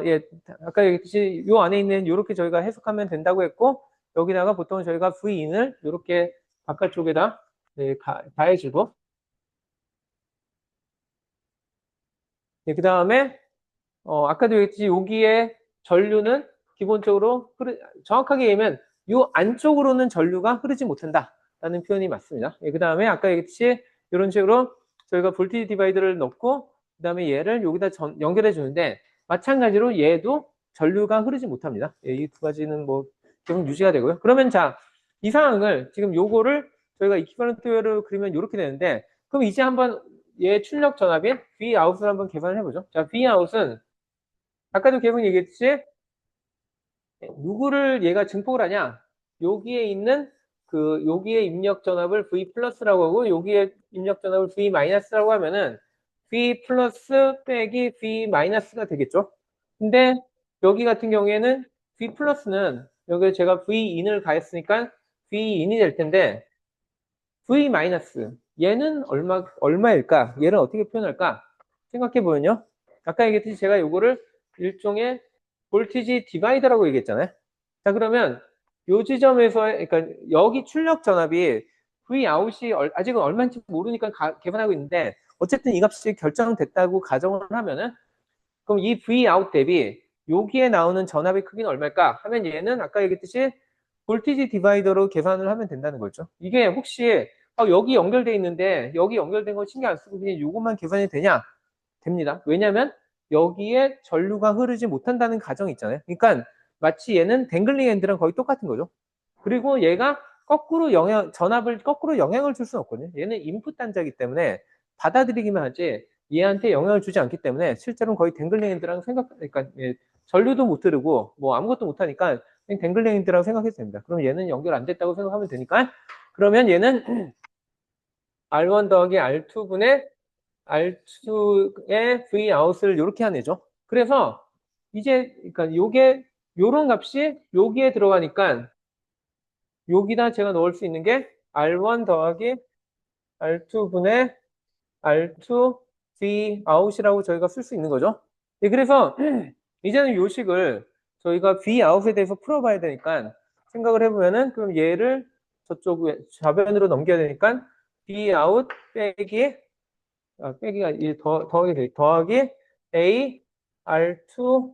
예, 아까 얘기했듯이 요 안에 있는 이렇게 저희가 해석하면 된다고 했고 여기다가 보통 저희가 V인을 이렇게 바깥쪽에다 예, 가해주고 예, 그 다음에 아까도 얘기했듯이 여기에 전류는 기본적으로 정확하게 얘기하면 이 안쪽으로는 전류가 흐르지 못한다라는 표현이 맞습니다. 예, 그 다음에 아까 얘기했듯이 이런 식으로 저희가 볼티지 디바이더를 넣고 그 다음에 얘를 여기다 연결해 주는데 마찬가지로 얘도 전류가 흐르지 못합니다. 예, 이 두 가지는 뭐 계속 유지가 되고요. 그러면 자, 이 상황을 지금 요거를 저희가 이퀴벌런트로 그리면 이렇게 되는데 그럼 이제 한번 얘 출력 전압인 Vout을 한번 계산을 해보죠. 자, Vout은 아까도 계속 얘기했듯이 누구를 얘가 증폭을 하냐? 여기에 있는 여기에 입력 전압을 V 플러스라고 하고 여기에 입력 전압을 V 마이너스라고 하면은 V 플러스 빼기 V 마이너스가 되겠죠? 근데 여기 같은 경우에는 V 플러스는 여기 제가 V 인을 가했으니까 V 인이 될 텐데 V 마이너스 얘는 얼마일까? 얘를 어떻게 표현할까? 생각해 보면요. 아까 얘기했듯이 제가 요거를 일종의 볼티지 디바이더라고 얘기했잖아요. 자, 그러면 요 지점에서 그러니까 여기 출력 전압이 V 아웃이 아직은 얼마인지 모르니까 계산하고 있는데 어쨌든 이 값이 결정됐다고 가정을 하면은 그럼 이 V 아웃 대비 여기에 나오는 전압의 크기는 얼마일까? 하면 얘는 아까 얘기했듯이 볼티지 디바이더로 계산을 하면 된다는 거죠. 이게 혹시 여기 연결돼 있는데 여기 연결된 거 신경 안 쓰고 그냥 이것만 계산이 되냐? 됩니다. 왜냐하면 여기에 전류가 흐르지 못한다는 가정이 있잖아요. 그러니까 마치 얘는 댕글링 핸드랑 거의 똑같은 거죠. 그리고 얘가 거꾸로 전압을 거꾸로 영향을 줄 수는 없거든요. 얘는 인풋 단자이기 때문에 받아들이기만 하지 얘한테 영향을 주지 않기 때문에 실제로는 거의 댕글링 핸드랑 그러니까 예, 전류도 못 들고 뭐 아무것도 못 하니까 댕글링 핸드라고 생각해도 됩니다. 그럼 얘는 연결 안 됐다고 생각하면 되니까 그러면 얘는 R1 더하기 R2분의 R2의 V 아웃을 이렇게 하내죠. 그래서 이제 그러니까 요게 요런 값이 여기에 들어가니까 여기다 제가 넣을 수 있는 게 R1 더하기 R2분의 R2 V 아웃이라고 저희가 쓸 수 있는 거죠. 네, 그래서 이제는 요식을 저희가 V 아웃에 대해서 풀어봐야 되니까 생각을 해보면은 그럼 얘를 저쪽 좌변으로 넘겨야 되니까 V 아웃 빼기 빼기가 더하기 A R2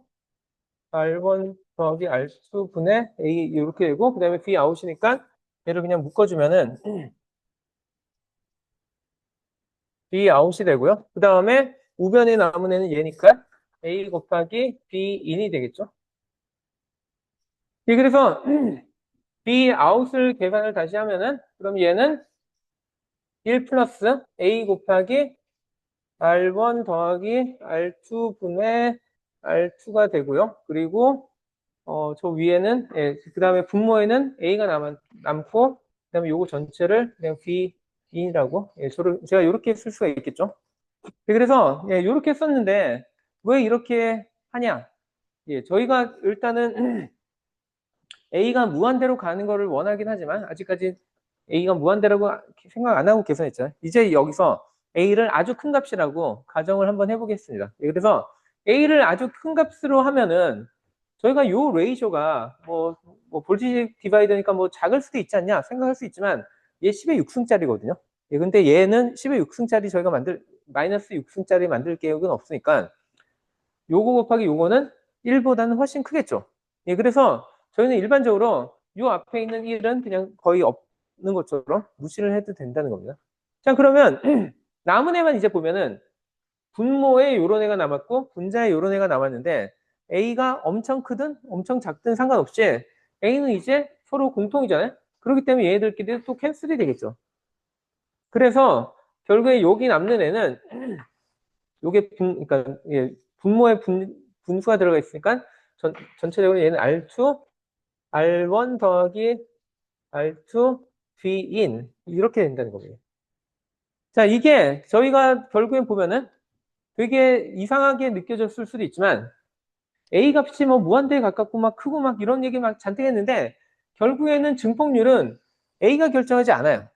R1 더하기 R2분의 A 이렇게 되고 그 다음에 V 아웃이니까 얘를 그냥 묶어주면은 B 아웃이 되고요. 그 다음에 우변에 남은 애는 얘니까 A 곱하기 B 인이 되겠죠. 예, 그래서 B 아웃을 계산을 다시 하면은 그럼 얘는 1 플러스 A 곱하기 R1 더하기 R2분의 R2가 되고요. 그리고 저 위에는 예, 그 다음에 분모에는 A가 남고 그 다음에 요거 전체를 그냥 B 인이라고 예, 제가 이렇게 쓸 수가 있겠죠. 그래서 예, 이렇게 썼는데 왜 이렇게 하냐? 예, 저희가 일단은 A가 무한대로 가는 거를 원하긴 하지만 아직까지 A가 무한대라고 생각 안 하고 계산했잖아요. 이제 여기서 A를 아주 큰 값이라고 가정을 한번 해보겠습니다. 예, 그래서 A를 아주 큰 값으로 하면은 저희가 요 레이쇼가 뭐 볼티지 디바이더니까 뭐 작을 수도 있지 않냐 생각할 수 있지만 얘 10의 6승짜리거든요. 예, 근데 얘는 10의 6승짜리 저희가 마이너스 6승짜리 만들 계획은 없으니까 요거 곱하기 요거는 1보다는 훨씬 크겠죠. 예, 그래서 저희는 일반적으로 요 앞에 있는 1은 그냥 거의 없는 것처럼 무시를 해도 된다는 겁니다. 자, 그러면 남은 애만 이제 보면은 분모에 요런 애가 남았고 분자에 요런 애가 남았는데 A가 엄청 크든 엄청 작든 상관없이 A는 이제 서로 공통이잖아요. 그렇기 때문에 얘네들끼리 또 캔슬이 되겠죠. 그래서 결국에 여기 남는 애는 요게 그러니까 예, 분모에 분수가 들어가 있으니까 전체적으로 얘는 R2, R1 더하기 R2 B인 이렇게 된다는 겁니다. 자, 이게 저희가 결국엔 보면은 되게 이상하게 느껴졌을 수도 있지만 A 값이 뭐 무한대에 가깝고 막 크고 막 이런 얘기 막 잔뜩 했는데 결국에는 증폭률은 A가 결정하지 않아요.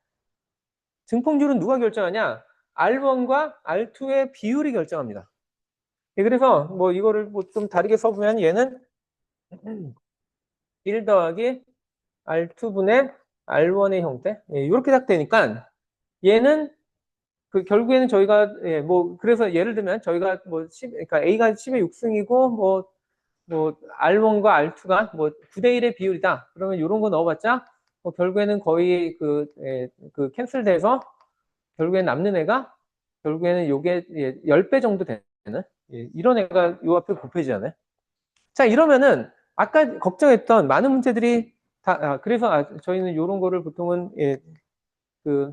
증폭률은 누가 결정하냐? R1과 R2의 비율이 결정합니다. 예, 그래서 뭐 이거를 뭐 좀 다르게 써보면 얘는 1 더하기 R2분의 R1의 형태 예, 이렇게 딱 되니까 얘는 그 결국에는 저희가 예, 뭐 그래서 예를 들면 저희가 뭐 10, 그러니까 A가 10의 6승이고 뭐 R1과 R2가 뭐 9대 1의 비율이다. 그러면 이런 거 넣어봤자 뭐 결국에는 거의 그 캔슬돼서 결국엔 남는 애가 결국에는 요게 예, 10배 정도 되는 예, 이런 애가 요 앞에 곱해지잖아요. 자, 이러면은 아까 걱정했던 많은 문제들이 다 그래서 저희는 이런 거를 보통은 예, 그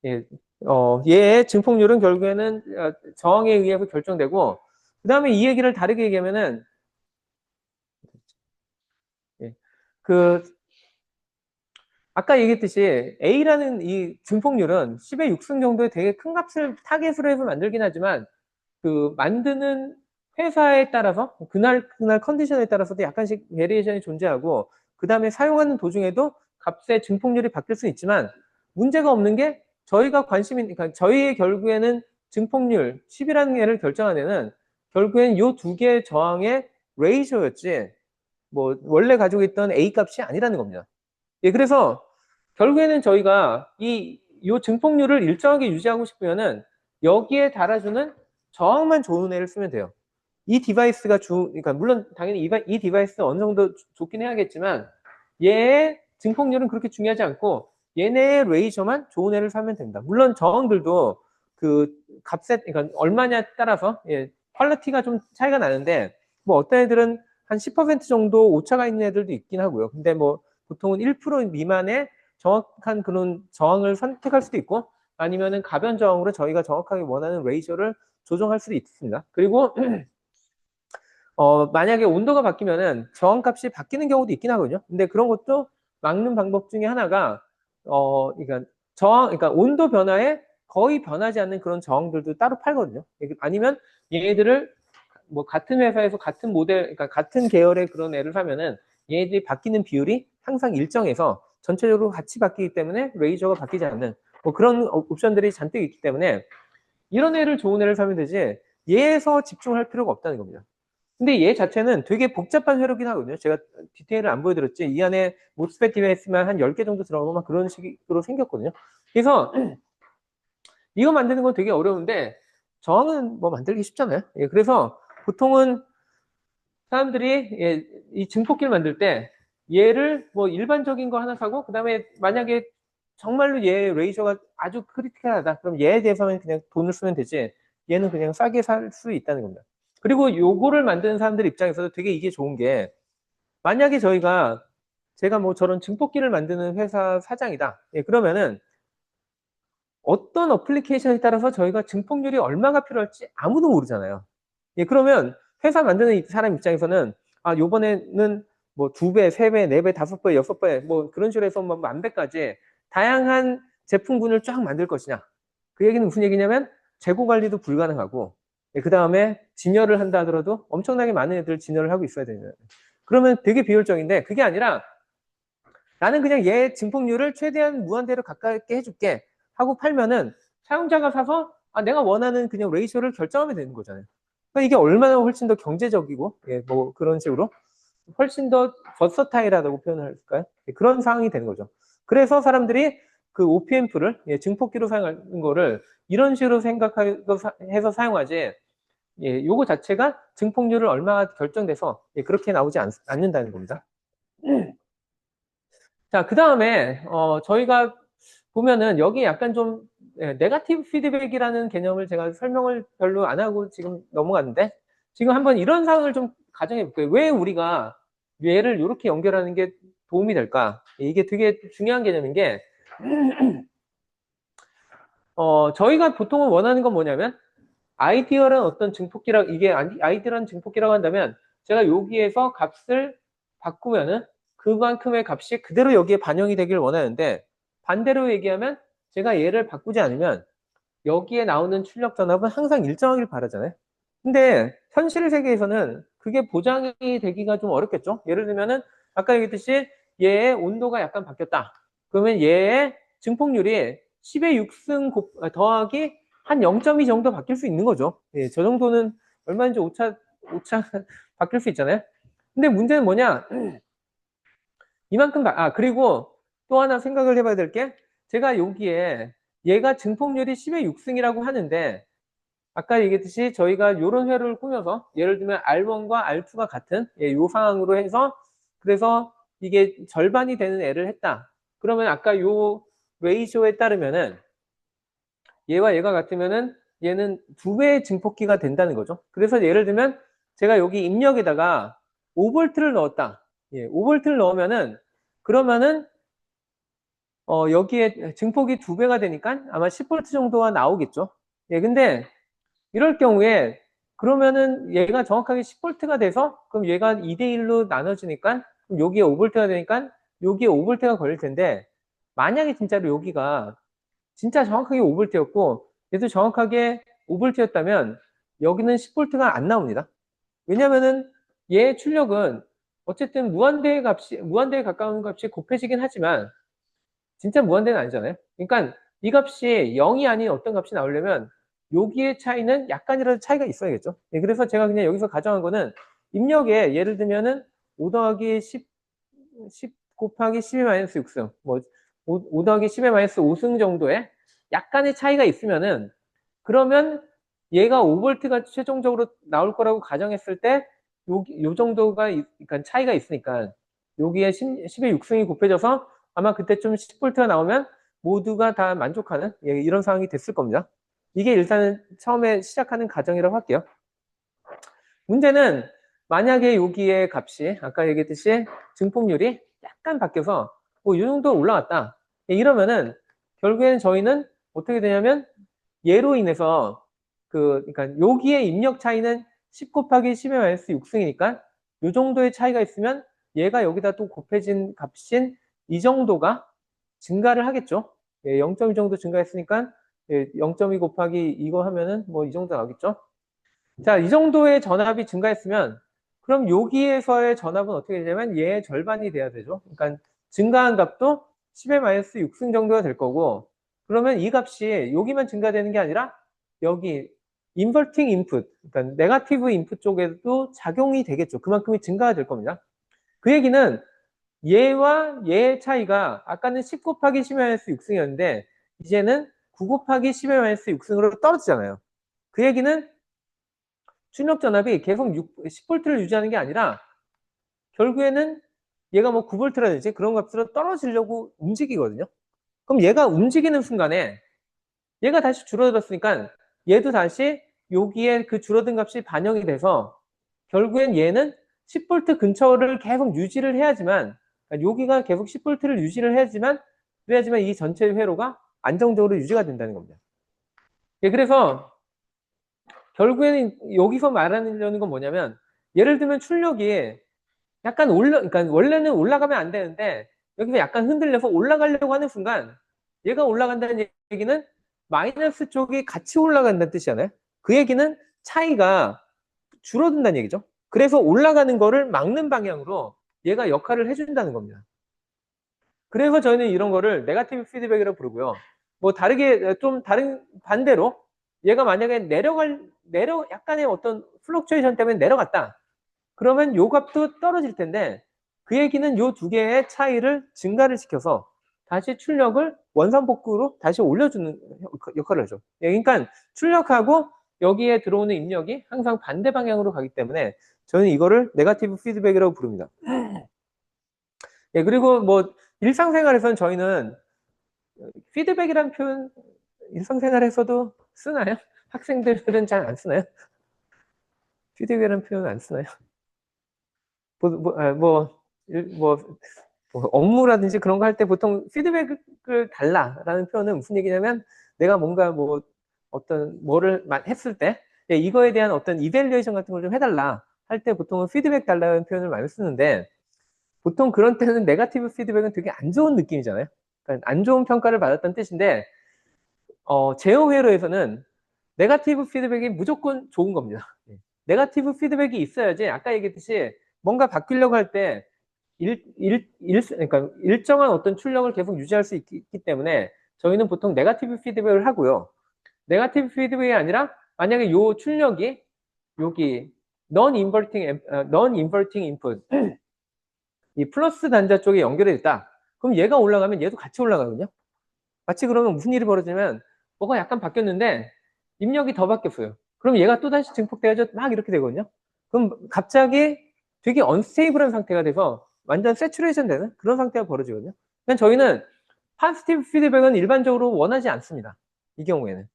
예, 얘의 증폭률은 결국에는 저항에 의해서 결정되고 그다음에 이 얘기를 다르게 얘기하면은 예, 그 아까 얘기했듯이 A라는 이 증폭률은 10의 6승 정도의 되게 큰 값을 타겟으로 해서 만들긴 하지만 그 만드는 회사에 따라서 그날 컨디션에 따라서도 약간씩 베리에이션이 존재하고 그 다음에 사용하는 도중에도 값의 증폭률이 바뀔 수 있지만 문제가 없는 게 저희가 그러니까 저희의 결국에는 증폭률 10이라는 애를 결정한 애는 결국엔 이 두 개의 저항의 레이쇼였지 뭐 원래 가지고 있던 A 값이 아니라는 겁니다. 예, 그래서 결국에는 저희가 요 증폭률을 일정하게 유지하고 싶으면은 여기에 달아주는 저항만 좋은 애를 쓰면 돼요. 이 디바이스가 그러니까 물론 당연히 이 디바이스 어느 정도 좋긴 해야겠지만 얘의 증폭률은 그렇게 중요하지 않고 얘네의 레이저만 좋은 애를 사면 된다. 물론 저항들도 그 값에 그러니까 얼마냐에 따라서 예, 퀄리티가 좀 차이가 나는데 뭐 어떤 애들은 한 10% 정도 오차가 있는 애들도 있긴 하고요. 근데 뭐 보통은 1% 미만의 정확한 그런 저항을 선택할 수도 있고 아니면은 가변 저항으로 저희가 정확하게 원하는 레이저를 조정할 수도 있습니다. 그리고 만약에 온도가 바뀌면은 저항값이 바뀌는 경우도 있긴 하거든요. 근데 그런 것도 막는 방법 중에 하나가 그러니까 그러니까 온도 변화에 거의 변하지 않는 그런 저항들도 따로 팔거든요. 아니면 얘네들을 뭐 같은 회사에서 같은 모델, 그러니까 같은 계열의 그런 애를 사면은 얘네들이 바뀌는 비율이 항상 일정해서 전체적으로 같이 바뀌기 때문에 레이저가 바뀌지 않는 뭐 그런 옵션들이 잔뜩 있기 때문에 이런 애를 좋은 애를 사면 되지 얘에서 집중할 필요가 없다는 겁니다. 근데 얘 자체는 되게 복잡한 회로긴 하거든요. 제가 디테일을 안 보여드렸지. 이 안에 모스펫 디바이스만 한 10개 정도 들어가고 막 그런 식으로 생겼거든요. 그래서 이거 만드는 건 되게 어려운데 저항은 뭐 만들기 쉽잖아요. 예, 그래서 보통은 사람들이 예, 이 증폭기를 만들 때 얘를 뭐 일반적인 거 하나 사고 그다음에 만약에 정말로 얘 레이저가 아주 크리티컬하다. 그럼 얘에 대해서는 그냥 돈을 쓰면 되지. 얘는 그냥 싸게 살 수 있다는 겁니다. 그리고 요거를 만드는 사람들 입장에서도 되게 이게 좋은 게 만약에 제가 뭐 저런 증폭기를 만드는 회사 사장이다. 예, 그러면은 어떤 어플리케이션에 따라서 저희가 증폭률이 얼마가 필요할지 아무도 모르잖아요. 예, 그러면 회사 만드는 사람 입장에서는 요번에는 뭐 2배, 3배, 4배, 5배, 6배 뭐 그런 식으로 해서 뭐 만배까지 다양한 제품군을 쫙 만들 것이냐. 그 얘기는 무슨 얘기냐면 재고 관리도 불가능하고 그 다음에 진열을 한다 하더라도 엄청나게 많은 애들 진열을 하고 있어야 되는. 그러면 되게 비효율적인데 그게 아니라 나는 그냥 얘 증폭률을 최대한 무한대로 가깝게 해줄게 하고 팔면은 사용자가 사서 내가 원하는 그냥 레이쇼를 결정하면 되는 거잖아요. 그러니까 이게 얼마나 훨씬 더 경제적이고 뭐 그런 식으로 훨씬 더 버서타일하다고 표현을 할까요? 그런 상황이 되는 거죠. 그래서 사람들이 그 OPM프를 증폭기로 사용하는 거를 이런 식으로 생각해서 사용하지 요거 자체가 증폭률을 얼마가 결정돼서 그렇게 나오지 않는다는 겁니다. 자, 그 다음에 저희가 보면은 여기 약간 좀 네거티브 피드백이라는 개념을 제가 설명을 별로 안 하고 지금 넘어갔는데 지금 한번 이런 상황을 좀 가정해 볼게요. 왜 우리가 얘를 이렇게 연결하는 게 도움이 될까? 이게 되게 중요한 개념인 게 저희가 보통은 원하는 건 뭐냐면 아이디어란 어떤 증폭기라 이게 아이디어란 증폭기라고 한다면 제가 여기에서 값을 바꾸면은 그만큼의 값이 그대로 여기에 반영이 되길 원하는데 반대로 얘기하면 제가 얘를 바꾸지 않으면 여기에 나오는 출력 전압은 항상 일정하길 바라잖아요. 근데 현실 세계에서는 그게 보장이 되기가 좀 어렵겠죠. 예를 들면은 아까 얘기했듯이 얘의 온도가 약간 바뀌었다. 그러면 얘의 증폭률이 10의 6승 더하기 한 0.2 정도 바뀔 수 있는 거죠. 저 정도는 얼마인지 오차 바뀔 수 있잖아요. 근데 문제는 뭐냐? 이만큼 그리고 또 하나 생각을 해봐야 될 게 제가 여기에 얘가 증폭률이 10의 6승이라고 하는데 아까 얘기했듯이 저희가 이런 회로를 꾸며서 예를 들면 R1과 R2가 같은 이 상황으로 해서 그래서 이게 절반이 되는 애를 했다. 그러면 아까 요 레이쇼에 따르면은 얘와 얘가 같으면은 얘는 2배의 증폭기가 된다는 거죠. 그래서 예를 들면 제가 여기 입력에다가 5V를 넣었다. 5V를 넣으면은 그러면은 여기에 증폭이 2배가 되니까 아마 10V 정도가 나오겠죠. 근데 이럴 경우에 그러면은 얘가 정확하게 10V가 돼서 그럼 얘가 2대1로 나눠지니까 그럼 여기에 5V가 되니까 여기에 5V가 걸릴 텐데 만약에 진짜로 여기가 진짜 정확하게 5V였고 얘도 정확하게 5V였다면 여기는 10V가 안 나옵니다. 왜냐면은 얘 출력은 어쨌든 무한대에 가까운 값이 곱해지긴 하지만 진짜 무한대는 아니잖아요. 그러니까 이 값이 0이 아닌 어떤 값이 나오려면 여기의 차이는 약간이라도 차이가 있어야겠죠. 그래서 제가 그냥 여기서 가정한 거는 입력에 예를 들면은 5 더하기 10 곱하기 10의 마이너스 6승, 뭐 5 더하기 10의 마이너스 5승 정도의 약간의 차이가 있으면은 그러면 얘가 5V가 최종적으로 나올 거라고 가정했을 때 요 정도가 그러니까 차이가 있으니까 여기에 10의 6승이 곱해져서 아마 그때쯤 10V가 나오면 모두가 다 만족하는 이런 상황이 됐을 겁니다. 이게 일단은 처음에 시작하는 가정이라고 할게요. 문제는 만약에 여기의 값이 아까 얘기했듯이 증폭률이 약간 바뀌어서 뭐 이 정도 올라갔다. 이러면은 결국에는 저희는 어떻게 되냐면 얘로 인해서 그러니까 여기에 입력 차이는 10 곱하기 10의 마이너스 6승이니까 이 정도의 차이가 있으면 얘가 여기다 또 곱해진 값인 이 정도가 증가를 하겠죠. 0.2 정도 증가했으니까 0.2 곱하기 이거 하면은 뭐 이 정도 나오겠죠. 자, 이 정도의 전압이 증가했으면 그럼 여기에서의 전압은 어떻게 되냐면 얘의 절반이 돼야 되죠. 그러니까 증가한 값도 10의 마이너스 6승 정도가 될 거고 그러면 이 값이 여기만 증가되는 게 아니라 여기 인버팅 인풋, 그러니까 네거티브 인풋 쪽에도 작용이 되겠죠. 그만큼이 증가가 될 겁니다. 그 얘기는 얘와 얘의 차이가 아까는 10 곱하기 10의 마이너스 6승이었는데 이제는 9 곱하기 10의 마이너스 6승으로 떨어지잖아요. 그 얘기는 출력 전압이 계속 10V를 유지하는 게 아니라 결국에는 얘가 뭐 9V라든지 그런 값으로 떨어지려고 움직이거든요. 그럼 얘가 움직이는 순간에 얘가 다시 줄어들었으니까 얘도 다시 여기에 그 줄어든 값이 반영이 돼서 결국엔 얘는 10V 근처를 계속 유지를 해야지만 그러니까 여기가 계속 10V를 유지를 그래야지만 이 전체 회로가 안정적으로 유지가 된다는 겁니다. 그래서 결국에는 여기서 말하려는 건 뭐냐면 예를 들면 출력이 약간 그러니까 원래는 올라가면 안 되는데 여기서 약간 흔들려서 올라가려고 하는 순간 얘가 올라간다는 얘기는 마이너스 쪽이 같이 올라간다는 뜻이잖아요. 그 얘기는 차이가 줄어든다는 얘기죠. 그래서 올라가는 거를 막는 방향으로 얘가 역할을 해준다는 겁니다. 그래서 저희는 이런 거를 네거티브 피드백이라고 부르고요. 뭐 다르게 좀 다른 반대로 얘가 만약에 약간의 어떤 플럭추에이션 때문에 내려갔다. 그러면 요 값도 떨어질 텐데 그 얘기는 요 두 개의 차이를 증가를 시켜서 다시 출력을 원상복구로 다시 올려주는 역할을 하죠. 그러니까 출력하고 여기에 들어오는 입력이 항상 반대 방향으로 가기 때문에 저는 이거를 네거티브 피드백이라고 부릅니다. 예, 그리고 뭐 일상생활에서는 저희는 피드백이라는 표현 일상생활에서도 쓰나요? 학생들은 잘 안 쓰나요? 피드백이라는 표현 안 쓰나요? 뭐, 뭐, 아, 뭐, 뭐 업무라든지 그런 거 할 때 보통 피드백을 달라라는 표현은 무슨 얘기냐면 내가 뭔가 뭐 어떤 뭐를 했을 때 예, 이거에 대한 어떤 이밸류에이션 같은 걸 좀 해달라 할 때 보통은 피드백 달라는 표현을 많이 쓰는데 보통 그런 때는 네거티브 피드백은 되게 안 좋은 느낌이잖아요. 그러니까 안 좋은 평가를 받았다는 뜻인데 제어 회로에서는 네거티브 피드백이 무조건 좋은 겁니다. 네거티브 피드백이 있어야지 아까 얘기했듯이 뭔가 바뀌려고 할 때 그러니까 일정한 어떤 출력을 계속 유지할 수 있기 때문에 저희는 보통 네거티브 피드백을 하고요. 네거티브 피드백이 아니라 만약에 요 출력이 여기 non-inverting input 이 플러스 단자 쪽에 연결이 됐다. 그럼 얘가 올라가면 얘도 같이 올라가거든요. 마치 그러면 무슨 일이 벌어지면 뭐가 약간 바뀌었는데 입력이 더 바뀌었어요. 그럼 얘가 또다시 증폭돼가지고 막 이렇게 되거든요. 그럼 갑자기 되게 언스테이블한 상태가 돼서 완전 세츄레이션 되는 그런 상태가 벌어지거든요. 그냥 저희는 파지티브 피드백은 일반적으로 원하지 않습니다. 이 경우에는.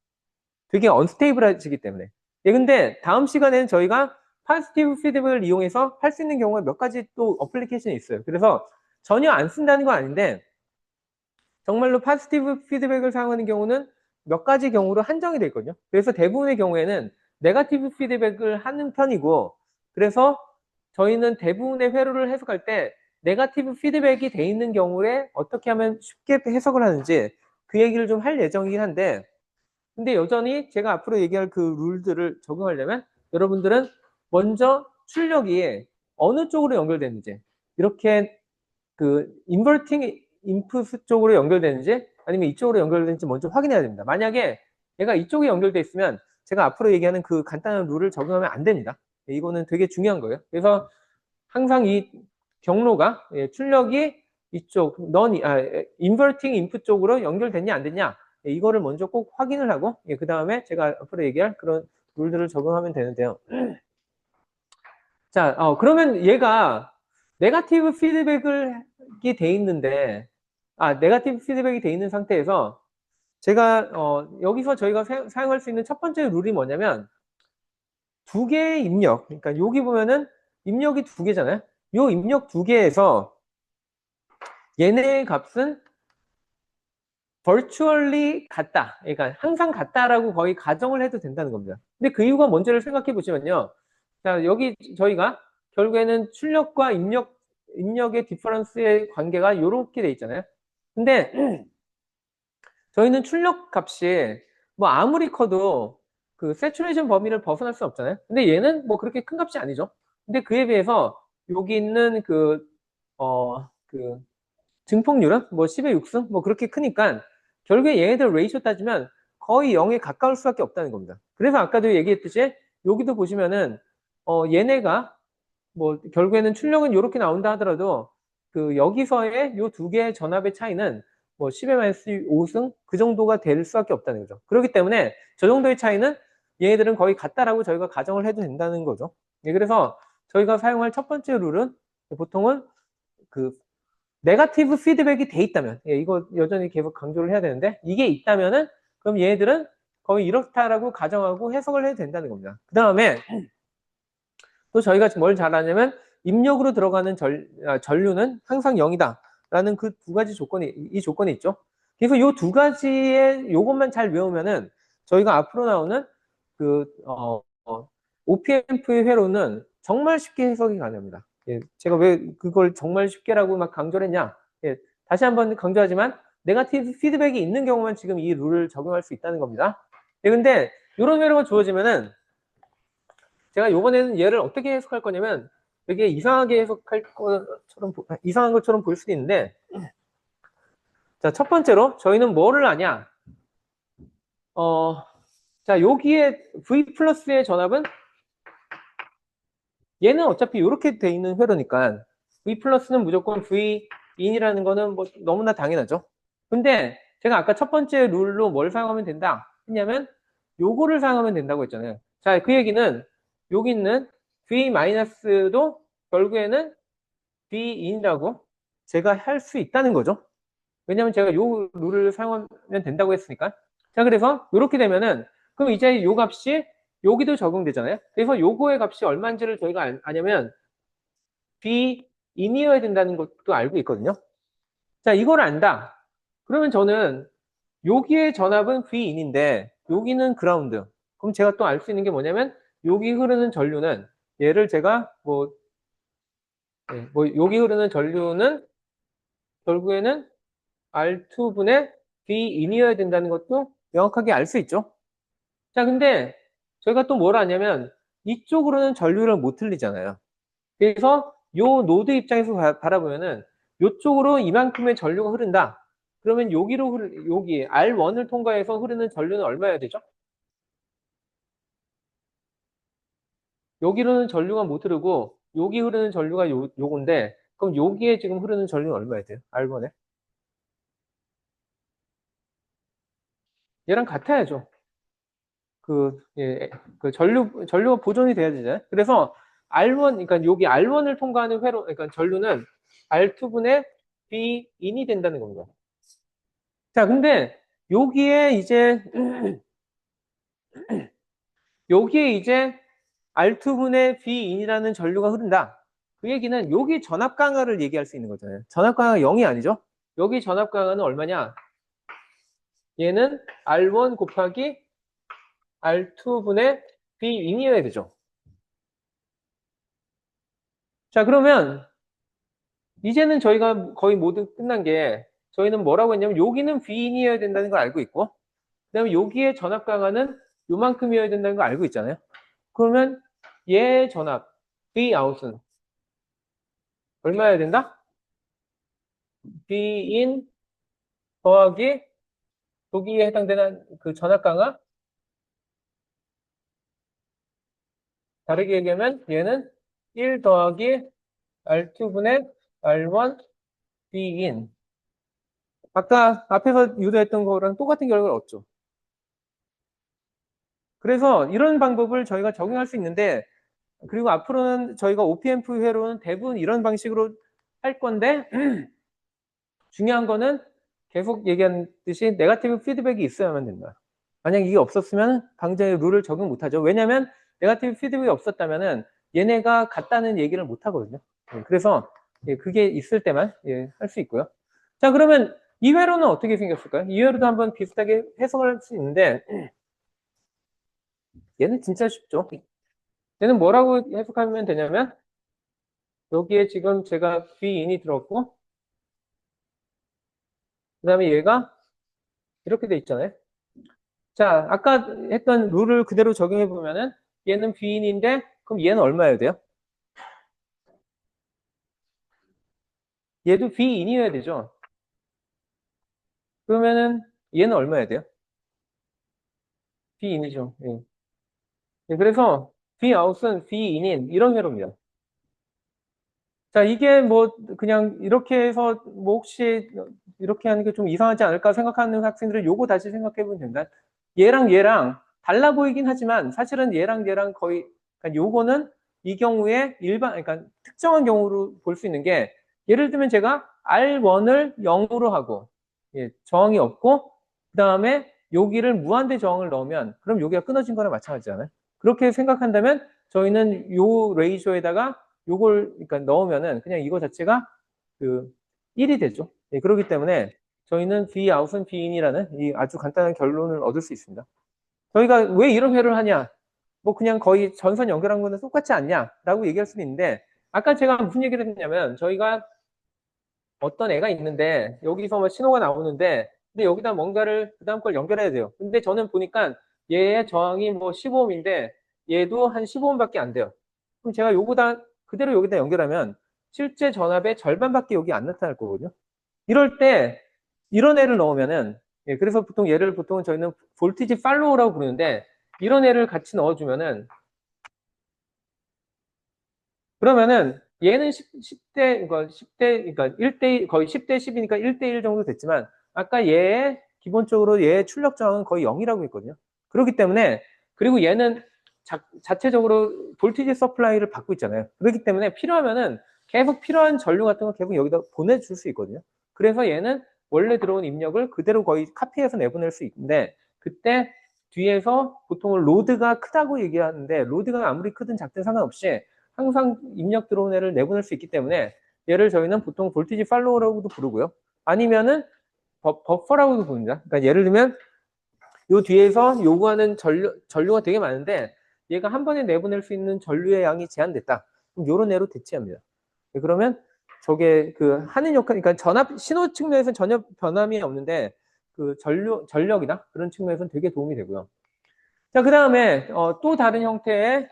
되게 언스테이블해지기 때문에. 예, 근데 다음 시간에는 저희가 파지티브 피드백을 이용해서 할 수 있는 경우가 몇 가지 또 어플리케이션이 있어요. 그래서 전혀 안 쓴다는 건 아닌데 정말로 파지티브 피드백을 사용하는 경우는 몇 가지 경우로 한정이 되어 있거든요. 그래서 대부분의 경우에는 네거티브 피드백을 하는 편이고 그래서 저희는 대부분의 회로를 해석할 때 네거티브 피드백이 돼 있는 경우에 어떻게 하면 쉽게 해석을 하는지 그 얘기를 좀 할 예정이긴 한데 근데 여전히 제가 앞으로 얘기할 그 룰들을 적용하려면 여러분들은 먼저 출력이 어느 쪽으로 연결되는지 이렇게 그 인버팅 인풋 쪽으로 연결되는지 아니면 이쪽으로 연결되는지 먼저 확인해야 됩니다. 만약에 얘가 이쪽에 연결돼 있으면 제가 앞으로 얘기하는 그 간단한 룰을 적용하면 안 됩니다. 이거는 되게 중요한 거예요. 그래서 항상 이 경로가 출력이 이쪽 인버팅 인풋 쪽으로 연결됐냐 안 됐냐 이거를 먼저 꼭 확인을 하고 그 다음에 제가 앞으로 얘기할 그런 룰들을 적용하면 되는데요. 자, 그러면 얘가 네거티브 피드백이 돼 있는데, 네거티브 피드백이 돼 있는 상태에서 제가 여기서 저희가 사용할 수 있는 첫 번째 룰이 뭐냐면 두 개의 입력, 그러니까 여기 보면은 입력이 두 개잖아요. 요 입력 두 개에서 얘네의 값은 virtually 같다. 그러니까 항상 같다라고 거의 가정을 해도 된다는 겁니다. 근데 그 이유가 뭔지를 생각해 보시면요. 자, 여기 저희가 결국에는 출력과 입력의 디퍼런스의 관계가 이렇게 돼 있잖아요. 근데 저희는 출력 값이 뭐 아무리 커도 그 세츄레이션 범위를 벗어날 수 없잖아요. 근데 얘는 뭐 그렇게 큰 값이 아니죠. 근데 그에 비해서 여기 있는 그 증폭률은 뭐 10의 6승 뭐 그렇게 크니까 결국에 얘네들 레이쇼 따지면 거의 0에 가까울 수밖에 없다는 겁니다. 그래서 아까도 얘기했듯이 여기도 보시면은 얘네가 뭐 결국에는 출력은 이렇게 나온다 하더라도 그 여기서의 요 두 개의 전압의 차이는 뭐 10의 마이너스 5승 그 정도가 될 수밖에 없다는 거죠. 그렇기 때문에 저 정도의 차이는 얘네들은 거의 같다라고 저희가 가정을 해도 된다는 거죠. 예, 그래서 저희가 사용할 첫 번째 룰은 보통은 그 네거티브 피드백이 돼 있다면 이거 여전히 계속 강조를 해야 되는데 이게 있다면은 그럼 얘네들은 거의 이렇다라고 가정하고 해석을 해도 된다는 겁니다. 그 다음에 또 저희가 뭘 잘하냐면 입력으로 들어가는 전류는 항상 0이다 라는 그 두 가지 이 조건이 있죠. 그래서 이 두 가지의 요것만 잘 외우면은 저희가 앞으로 나오는 그 OPMF의 회로는 정말 쉽게 해석이 가능합니다. 예, 제가 왜 그걸 정말 쉽게라고 막 강조를 했냐. 예, 다시 한번 강조하지만 네거티브 피드백이 있는 경우만 지금 이 룰을 적용할 수 있다는 겁니다. 예, 근데 이런 회로가 주어지면은 제가 요번에는 얘를 어떻게 해석할 거냐면 되게 이상하게 해석할 것처럼, 이상한 것처럼 보일 수도 있는데, 자, 첫 번째로 저희는 뭐를 아냐? 자, 여기에 V 플러스의 전압은 얘는 어차피 이렇게 돼 있는 회로니까 V 플러스는 무조건 V 인이라는 거는 뭐 너무나 당연하죠. 근데 제가 아까 첫 번째 룰로 뭘 사용하면 된다 했냐면 요거를 사용하면 된다고 했잖아요. 자, 그 얘기는 여기 있는 V 마이너스도 결국에는 V 인이라고 제가 할 수 있다는 거죠. 왜냐면 제가 요 룰을 사용하면 된다고 했으니까. 자, 그래서 이렇게 되면은 그럼 이제 요 값이 여기도 적용되잖아요. 그래서 요거의 값이 얼마인지를 저희가 아냐면 B 인이어야 된다는 것도 알고 있거든요. 자, 이걸 안다. 그러면 저는 여기의 전압은 V 인인데 여기는 그라운드. 그럼 제가 또 알 수 있는 게 뭐냐면 여기 흐르는 전류는 얘를 제가 뭐 여기 흐르는 전류는 결국에는 R2분의 V 인이어야 된다는 것도 명확하게 알 수 있죠. 자, 근데 저희가 또 뭘 아냐면 이쪽으로는 전류를 못 흘리잖아요. 그래서 요 노드 입장에서 바라보면은 요쪽으로 이만큼의 전류가 흐른다. 그러면 여기 R1을 통과해서 흐르는 전류는 얼마여야 되죠? 여기로는 전류가 못 흐르고 여기 흐르는 전류가 요건데 그럼 여기에 지금 흐르는 전류는 얼마여야 돼요? R1에? 얘랑 같아야죠. 예, 전류가 보존이 돼야 되잖아요. 그래서 R1, 그러니까 여기 R1을 통과하는 그러니까 전류는 R2분의 B 인이 된다는 겁니다. 자, 근데 여기에 이제, 여기에 이제 R2분의 B 인이라는 전류가 흐른다. 그 얘기는 여기 전압 강하를 얘기할 수 있는 거잖아요. 전압 강하가 0이 아니죠? 여기 전압 강하는 얼마냐? 얘는 R1 곱하기 R2분의 B 인이어야 되죠. 자, 그러면 이제는 저희가 거의 모두 끝난 게 저희는 뭐라고 했냐면 여기는 V인이어야 된다는 걸 알고 있고 그다음에 여기에 전압 강하는 요만큼이어야 된다는 걸 알고 있잖아요. 그러면 얘 전압 V 아웃은 얼마여야 된다? V인 더하기 여기에 해당되는 그 전압 강하 다르게 얘기하면 얘는 1 더하기 R2분의 R1 V인 아까 앞에서 유도했던 거랑 똑같은 결과를 얻죠. 그래서 이런 방법을 저희가 적용할 수 있는데 그리고 앞으로는 저희가 OPMP 회로는 대부분 이런 방식으로 할 건데 중요한 거는 계속 얘기한 듯이 네거티브 피드백이 있어야만 된다. 만약 이게 없었으면 당장의 룰을 적용 못하죠. 왜냐하면 네거티브 피드백이 없었다면은 얘네가 같다는 얘기를 못 하거든요. 그래서 그게 있을 때만 할 수 있고요. 자, 그러면 이 회로는 어떻게 생겼을까요? 이 회로도 한번 비슷하게 해석을 할 수 있는데 얘는 진짜 쉽죠. 얘는 뭐라고 해석하면 되냐면 여기에 지금 제가 V인이 들었고 그 다음에 얘가 이렇게 돼 있잖아요. 자, 아까 했던 룰을 그대로 적용해 보면은 얘는 B인인데 그럼 얘는 얼마여야 돼요? 얘도 B인이어야 되죠. 그러면은 얘는 얼마여야 돼요? B인이죠. 예. 예, 그래서 Bout은 B인인 이런 회로입니다. 자, 이게 뭐 그냥 이렇게 해서 뭐 혹시 이렇게 하는 게 좀 이상하지 않을까 생각하는 학생들은 요거 다시 생각해 보면 된다. 얘랑 달라 보이긴 하지만 사실은 얘랑 거의 그러니까 요거는 이 경우에 그러니까 특정한 경우로 볼 수 있는 게 예를 들면 제가 R1을 0으로 하고 저항이 없고 그다음에 여기를 무한대 저항을 넣으면 그럼 여기가 끊어진 거랑 마찬가지잖아요. 그렇게 생각한다면 저희는 요 레이쇼에다가 요걸 그러니까 넣으면은 그냥 이거 자체가 그 1이 되죠. 그렇기 때문에 저희는 V 아웃은 V인이라는 이 아주 간단한 결론을 얻을 수 있습니다. 저희가 왜 이런 회를 하냐? 뭐 그냥 거의 전선 연결한 거는 똑같지 않냐라고 얘기할 수는 있는데 아까 제가 무슨 얘기를 했냐면 저희가 어떤 애가 있는데 여기서 뭐 신호가 나오는데 근데 여기다 뭔가를 그 다음 걸 연결해야 돼요. 근데 저는 보니까 얘의 저항이 뭐 15ohm인데 얘도 한 15Ω밖에 안 돼요. 그럼 제가 요거다 그대로 여기다 연결하면 실제 전압의 절반밖에 여기 안 나타날 거거든요. 이럴 때 이런 애를 넣으면은 예, 그래서 보통 얘를 보통 저희는 볼티지 팔로우라고 부르는데 이런 애를 같이 넣어주면은 그러면은 얘는 10대 그러니까 10대 그러니까 1대 거의 10대 10이니까 1대1 정도 됐지만 아까 얘의 기본적으로 얘의 출력 저항은 거의 0이라고 했거든요. 그렇기 때문에 그리고 얘는 자체적으로 볼티지 서플라이를 받고 있잖아요. 그렇기 때문에 필요하면은 계속 필요한 전류 같은 거 계속 여기다 보내줄 수 있거든요. 그래서 얘는 원래 들어온 입력을 그대로 거의 카피해서 내보낼 수 있는데 그때 뒤에서 보통은 로드가 크다고 얘기하는데 로드가 아무리 크든 작든 상관없이 항상 입력 들어온 애를 내보낼 수 있기 때문에 얘를 저희는 보통 볼티지 팔로우라고도 부르고요. 아니면은 버퍼라고도 부릅니다. 그러니까 예를 들면 요 뒤에서 요구하는 전류가 되게 많은데 얘가 한 번에 내보낼 수 있는 전류의 양이 제한됐다. 그럼 요런 애로 대체합니다. 그러면 저게 그 하는 역할, 그러니까 전압 신호 측면에서는 전혀 변함이 없는데 그 전력이나 그런 측면에서는 되게 도움이 되고요. 자, 그 다음에 또 다른 형태의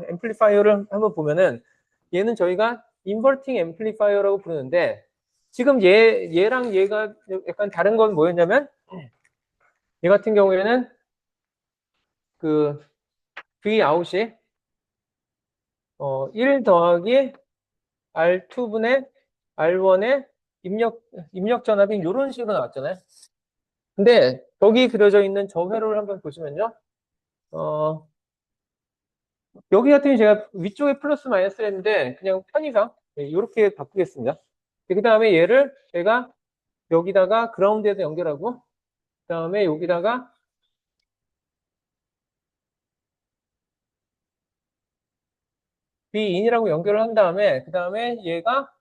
앰플리파이어를 한번 보면은 얘는 저희가 인버팅 앰플리파이어라고 부르는데 지금 얘랑 얘가 약간 다른 건 뭐였냐면 얘 같은 경우에는 그 V 아웃이 1 더하기 R2분의 R1의 입력 전압이 이런 식으로 나왔잖아요. 근데 여기 그려져 있는 저 회로를 한번 보시면요. 여기 같은 경우 제가 위쪽에 플러스 마이너스를 했는데 그냥 편의상 이렇게 바꾸겠습니다. 그 다음에 얘를 제가 여기다가 그라운드에서 연결하고 그 다음에 여기다가 Bin이라고 연결을 한 다음에 그 다음에 얘가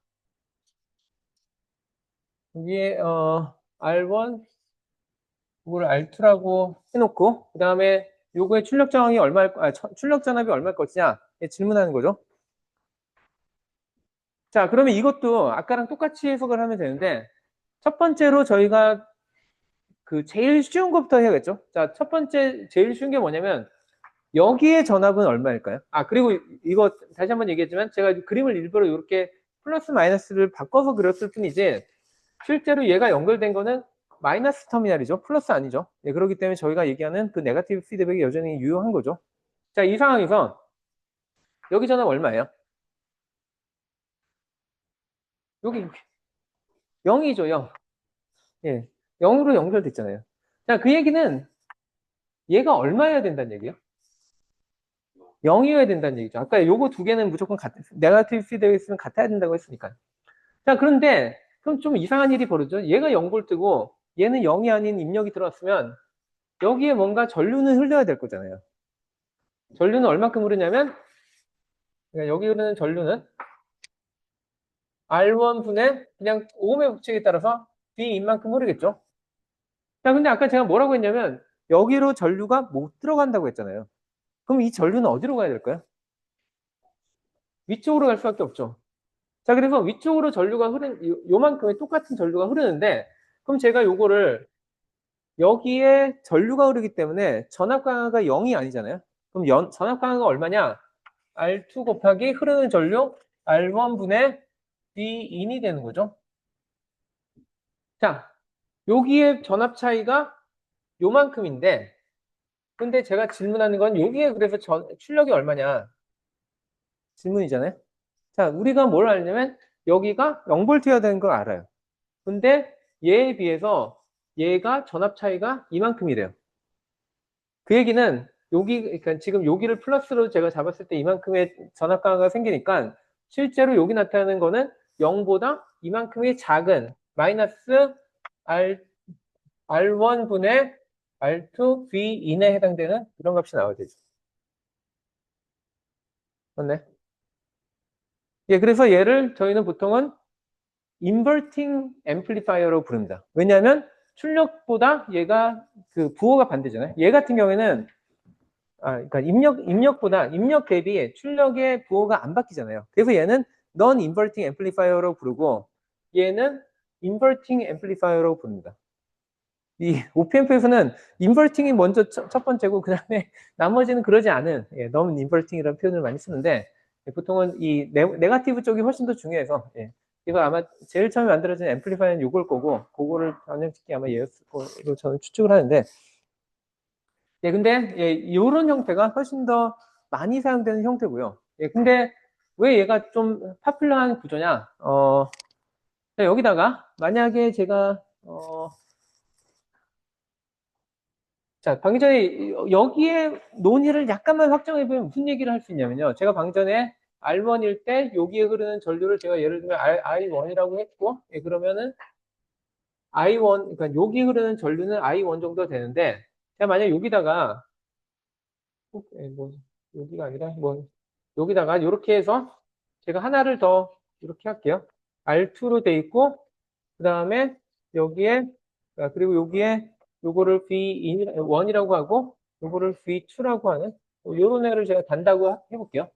여기에 R1 이걸 R2라고 해놓고 그 다음에 요거의 출력 저항이 출력 전압이 얼마일 것이냐 질문하는 거죠. 자, 그러면 이것도 아까랑 똑같이 해석을 하면 되는데 첫 번째로 저희가 그 제일 쉬운 것부터 해야겠죠. 자, 첫 번째 제일 쉬운 게 뭐냐면 여기의 전압은 얼마일까요? 아, 그리고 이거 다시 한번 얘기했지만 제가 그림을 일부러 이렇게 플러스 마이너스를 바꿔서 그렸을 뿐이지 실제로 얘가 연결된 거는 마이너스 터미널이죠. 플러스 아니죠. 네, 그렇기 때문에 저희가 얘기하는 그 네거티브 피드백이 여전히 유효한 거죠. 자, 이 상황에서 여기 전압 얼마예요? 여기 0이죠, 0. 예, 0으로 연결됐잖아요. 자, 그 얘기는 얘가 얼마여야 된다는 얘기예요? 0이어야 된다는 얘기죠. 아까 요거 두 개는 무조건 네거티브 피드백이 있으면 같아야 된다고 했으니까. 자, 그런데 그럼 좀 이상한 일이 벌어져. 얘가 0V고 얘는 0이 아닌 입력이 들어왔으면 여기에 뭔가 전류는 흘려야 될 거잖아요. 전류는 얼마큼 흐르냐면 그러니까 여기 흐르는 전류는 R1분의 그냥 오음의 법칙에 따라서 D인만큼 흐르겠죠. 자, 근데 아까 제가 뭐라고 했냐면 여기로 전류가 못 들어간다고 했잖아요. 그럼 이 전류는 어디로 가야 될까요? 위쪽으로 갈 수밖에 없죠. 자, 그래서 위쪽으로 전류가 요만큼의 똑같은 전류가 흐르는데 그럼 제가 요거를 여기에 전류가 흐르기 때문에 전압 강화가 0이 아니잖아요. 그럼 전압 강화가 얼마냐? R2 곱하기 흐르는 전류 R1분의 D인이 되는 거죠. 자, 여기에 전압 차이가 요만큼인데 근데 제가 질문하는 건 여기에 그래서 출력이 얼마냐 질문이잖아요. 자, 우리가 뭘 알냐면 여기가 0V여야 되는 걸 알아요. 근데 얘에 비해서 얘가 전압 차이가 이만큼이래요. 그 얘기는 그러니까 지금 여기를 플러스로 제가 잡았을 때 이만큼의 전압 강화가 생기니까 실제로 여기 나타나는 거는 0보다 이만큼의 작은 마이너스 R1분의 R2 V 인에 해당되는 이런 값이 나와야 되죠. 맞네. 예, 그래서 얘를 저희는 보통은 인버팅 앰플리파이어로 부릅니다. 왜냐하면 출력보다 얘가 그 부호가 반대잖아요. 얘 같은 경우에는 그러니까 입력 대비 출력의 부호가 안 바뀌잖아요. 그래서 얘는 non inverting amplifier로 부르고 얘는 inverting amplifier로 부릅니다. 이 OPMP에서는 인버팅이 먼저 첫 번째고 그 다음에 나머지는 그러지 않은 너무 인버팅이라는 표현을 많이 쓰는데 보통은 이 네거티브 쪽이 훨씬 더 중요해서 이거 아마 제일 처음에 만들어진 앰플리파이어는 요걸 거고 그거를 변형시키 아마 얘였을 거로 저는 추측을 하는데 근데 이런 형태가 훨씬 더 많이 사용되는 형태고요. 근데 왜 얘가 좀 파퓰러한 구조냐? 자, 여기다가 만약에 제가 자, 방금 전에 여기에 논의를 약간만 확정해보면 무슨 얘기를 할 수 있냐면요. 제가 방금 전에 R1일 때 여기에 흐르는 전류를 제가 예를 들면 I1이라고 했고, 그러면은 I1, 그러니까 여기 흐르는 전류는 I1 정도 되는데, 제가 만약 여기다가, 뭐, 여기가 아니라, 뭐, 여기다가 이렇게 해서 제가 하나를 더 이렇게 할게요. R2로 돼 있고, 그 다음에 여기에, 그리고 여기에 요거를 V1이라고 하고, 요거를 V2라고 하는, 요런 애를 제가 단다고 해볼게요.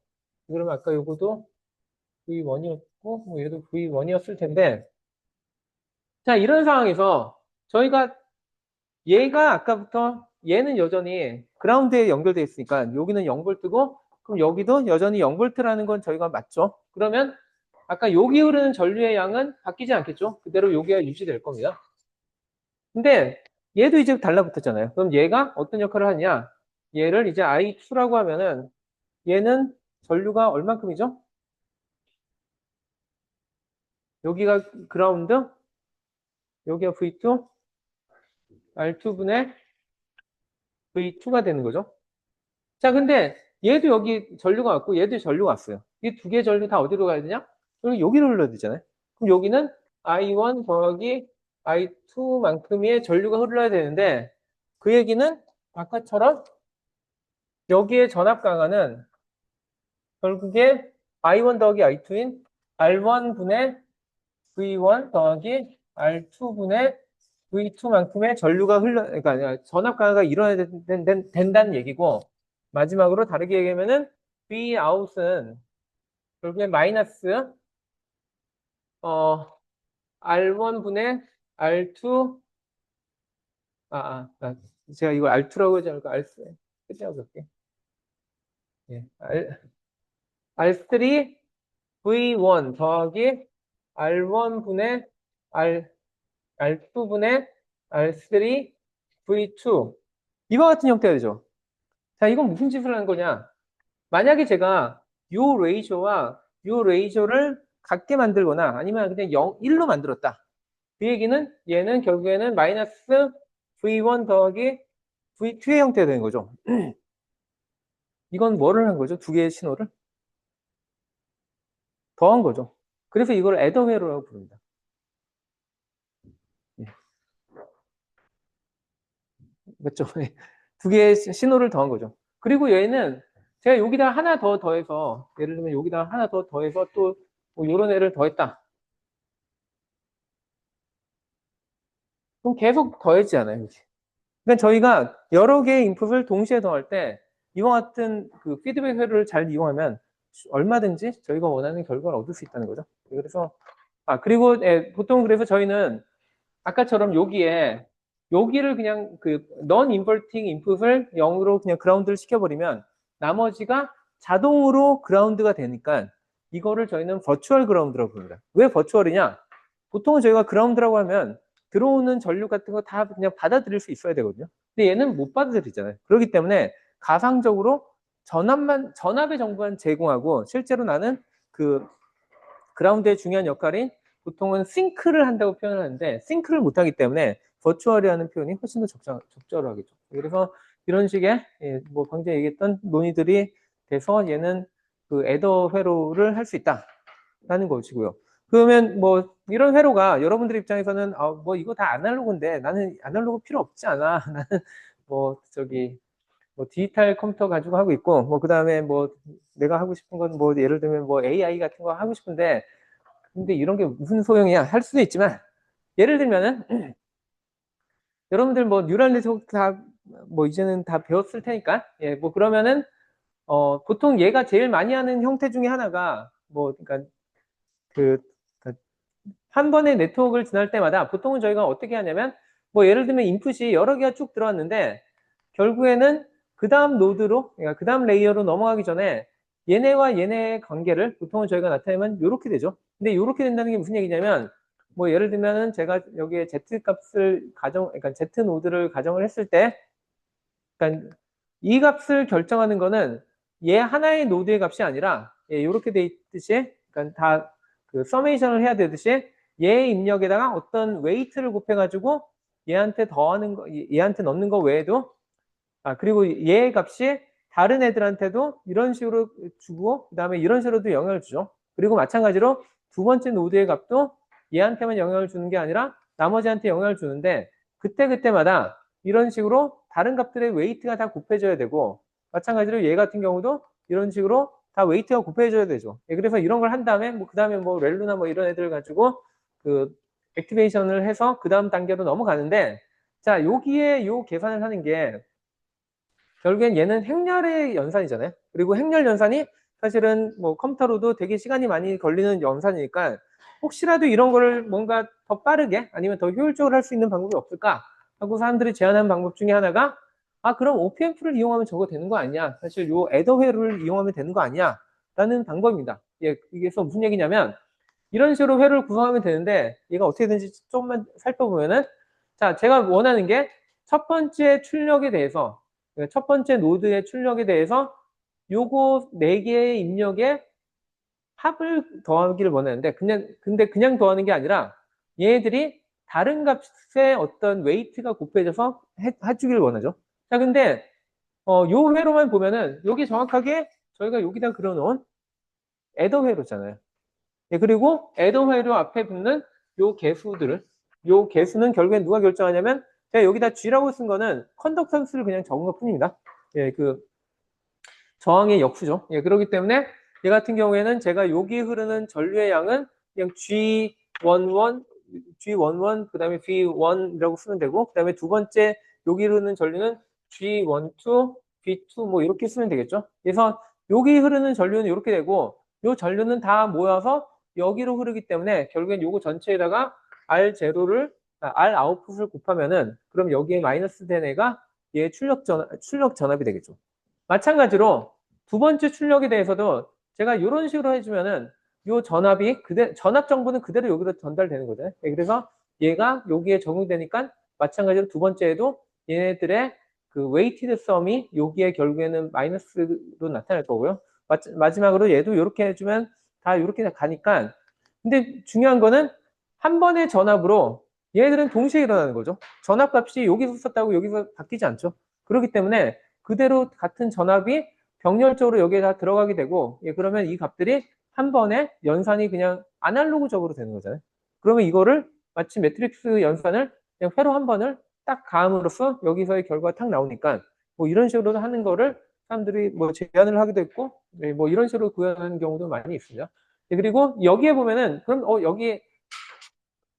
그러면 아까 요거도 V1이었고, 뭐 얘도 V1이었을 텐데, 자, 이런 상황에서 저희가 얘가 아까부터 얘는 여전히 그라운드에 연결되어 있으니까 여기는 0V고, 그럼 여기도 여전히 0V라는 건 저희가 맞죠? 그러면 아까 여기 흐르는 전류의 양은 바뀌지 않겠죠? 그대로 여기가 유지될 겁니다. 근데 얘도 이제 달라붙었잖아요. 그럼 얘가 어떤 역할을 하냐? 얘를 이제 I2라고 하면은 얘는 전류가 얼만큼이죠? 여기가 그라운드, 여기가 V2, R2분의 V2가 되는 거죠. 자, 근데 얘도 여기 전류가 왔고 얘도 전류가 왔어요. 이 두 개의 전류 다 어디로 가야 되냐? 여기로 흘러야 되잖아요. 그럼 여기는 I1 더하기 I2만큼의 전류가 흘러야 되는데 그 얘기는 아까처럼 여기에 전압 강화는 결국에 I1 더하기 I2인 R1분의 V1 더하기 R2분의 V2만큼의 전류가 그러니까 전압 강화가 일어나야 된다는 얘기고, 마지막으로 다르게 얘기하면은 Vout은 결국에 마이너스, R1분의 R2, 제가 이걸 R2라고 하지 않고 R3, 끝이라고 볼게. 예, R3 V1 더하기 R1분의 R2분의 R3 V2. 이와 같은 형태가 되죠. 자, 이건 무슨 짓을 하는 거냐? 만약에 제가 요 레이쇼와 요 레이쇼를 같게 만들거나 아니면 그냥 1로 만들었다. 그 얘기는 얘는 결국에는 마이너스 V1 더하기 V2의 형태가 되는 거죠. 이건 뭐를 한 거죠? 두 개의 신호를? 더한 거죠. 그래서 이걸 애더 회로라고 부릅니다. 예. 맞죠? 두 개의 신호를 더한 거죠. 그리고 얘는 제가 여기다 하나 더 더해서, 예를 들면 여기다 하나 더 더해서 또뭐 이런 애를 더했다. 그럼 계속 더해지지 않아요. 그러니까 저희가 여러 개의 인풋을 동시에 더할 때 이와 같은 그 피드백 회로를 잘 이용하면 얼마든지 저희가 원하는 결과를 얻을 수 있다는 거죠. 그래서 그리고 보통 그래서 저희는 아까처럼 여기를 그냥 그 non inverting 인풋을 0으로 그냥 그라운드를 시켜버리면 나머지가 자동으로 그라운드가 되니까 이거를 저희는 버추얼 그라운드라고 부릅니다. 왜 버추얼이냐? 보통은 저희가 그라운드라고 하면 들어오는 전류 같은 거 다 그냥 받아들일 수 있어야 되거든요. 근데 얘는 못 받아들이잖아요. 그렇기 때문에 가상적으로 전압의 정보만 제공하고 실제로 나는 그 그라운드의 중요한 역할인 보통은 싱크를 한다고 표현을 하는데 싱크를 못하기 때문에 버추얼이라는 표현이 훨씬 더 적절하겠죠. 그래서 이런 식의 뭐 방금 얘기했던 논의들이 돼서 얘는 그 애더 회로를 할 수 있다라는 것이고요. 그러면 뭐 이런 회로가 여러분들 입장에서는 뭐 이거 다 아날로그인데 나는 아날로그 필요 없지 않아. 나는 뭐 저기 뭐 디지털 컴퓨터 가지고 하고 있고 뭐 그다음에 뭐 내가 하고 싶은 건 뭐 예를 들면 뭐 AI 같은 거 하고 싶은데 근데 이런 게 무슨 소용이야 할 수도 있지만 예를 들면은 여러분들 뭐 뉴럴 네트워크 다 뭐 이제는 다 배웠을 테니까 뭐 그러면은 보통 얘가 제일 많이 하는 형태 중에 하나가 뭐 그러니까 그 한 번의 네트워크를 지날 때마다 보통은 저희가 어떻게 하냐면 뭐 예를 들면 인풋이 여러 개가 쭉 들어왔는데 결국에는 그 다음 노드로, 그러니까 그 다음 레이어로 넘어가기 전에 얘네와 얘네의 관계를 보통은 저희가 나타내면 이렇게 되죠. 근데 이렇게 된다는 게 무슨 얘기냐면 뭐 예를 들면은 제가 여기에 z 값을 그러니까 z 노드를 가정을 했을 때, 그러니까 이 값을 결정하는 거는 얘 하나의 노드의 값이 아니라 이렇게 돼 있듯이, 그러니까 다 그 서메이션을 해야 되듯이 얘 입력에다가 어떤 웨이트를 곱해가지고 얘한테 더하는 거, 얘한테 넣는 거 외에도, 그리고 얘 값이 다른 애들한테도 이런 식으로 주고, 그 다음에 이런 식으로도 영향을 주죠. 그리고 마찬가지로 두 번째 노드의 값도 얘한테만 영향을 주는 게 아니라 나머지한테 영향을 주는데, 그때그때마다 이런 식으로 다른 값들의 웨이트가 다 곱해져야 되고, 마찬가지로 얘 같은 경우도 이런 식으로 다 웨이트가 곱해져야 되죠. 그래서 이런 걸 한 다음에 그 다음에 뭐 렐루나 뭐 이런 애들 가지고 그 액티베이션을 해서 그 다음 단계로 넘어가는데, 자, 여기에 요 계산을 하는 게 결국엔 얘는 행렬의 연산이잖아요. 그리고 행렬 연산이 사실은 뭐 컴퓨터로도 되게 시간이 많이 걸리는 연산이니까 혹시라도 이런 거를 뭔가 더 빠르게 아니면 더 효율적으로 할 수 있는 방법이 없을까 하고 사람들이 제안한 방법 중에 하나가, 그럼 OPM프를 이용하면 저거 되는 거 아니야? 사실 요 애더 회로를 이용하면 되는 거 아니야? 라는 방법입니다. 이게서 무슨 얘기냐면 이런 식으로 회로를 구성하면 되는데 얘가 어떻게 되는지 조금만 살펴보면은, 자, 제가 원하는 게 첫 번째 출력에 대해서, 첫 번째 노드의 출력에 대해서 요거 4개의 입력에 합을 더하기를 원하는데, 근데 그냥 더하는 게 아니라 얘네들이 다른 값의 어떤 웨이트가 곱해져서 해주기를 원하죠. 자, 근데 요 회로만 보면은 여기 정확하게 저희가 여기다 그려놓은 애더 회로잖아요. 그리고 애더 회로 앞에 붙는 요 개수는 결국엔 누가 결정하냐면, 제가 여기다 G라고 쓴 거는 컨덕턴스를 그냥 적은 것 뿐입니다. 그 저항의 역수죠. 그렇기 때문에 얘 같은 경우에는 제가 여기 흐르는 전류의 양은 그냥 G11, 그 다음에 V1이라고 쓰면 되고, 그 다음에 두 번째 여기 흐르는 전류는 G12, V2 뭐 이렇게 쓰면 되겠죠. 그래서 여기 흐르는 전류는 이렇게 되고, 요 전류는 다 모여서 여기로 흐르기 때문에 결국엔 요거 전체에다가 R 아웃풋을 곱하면은 그럼 여기에 마이너스 된 애가 얘 출력 전압이 되겠죠. 마찬가지로 두 번째 출력에 대해서도 제가 이런 식으로 해주면은 요 전압 정보는 그대로 여기로 전달되는 거죠. 그래서 얘가 여기에 적용되니까 마찬가지로 두 번째에도 얘네들의 그 웨이티드 썸이 여기에 결국에는 마이너스로 나타날 거고요. 마지막으로 얘도 이렇게 해주면 다 이렇게 가니까, 근데 중요한 거는 한 번의 전압으로 얘네들은 동시에 일어나는 거죠. 전압값이 여기서 썼다고 여기서 바뀌지 않죠. 그렇기 때문에 그대로 같은 전압이 병렬적으로 여기에 다 들어가게 되고, 그러면 이 값들이 한 번에 연산이 그냥 아날로그적으로 되는 거잖아요. 그러면 이거를 마치 매트릭스 연산을 그냥 회로 한 번을 딱 가함으로써 여기서의 결과가 탁 나오니까, 뭐 이런 식으로 하는 거를 사람들이 뭐 제안을 하기도 했고, 뭐 이런 식으로 구현하는 경우도 많이 있습니다. 그리고 여기에 보면은 그럼 여기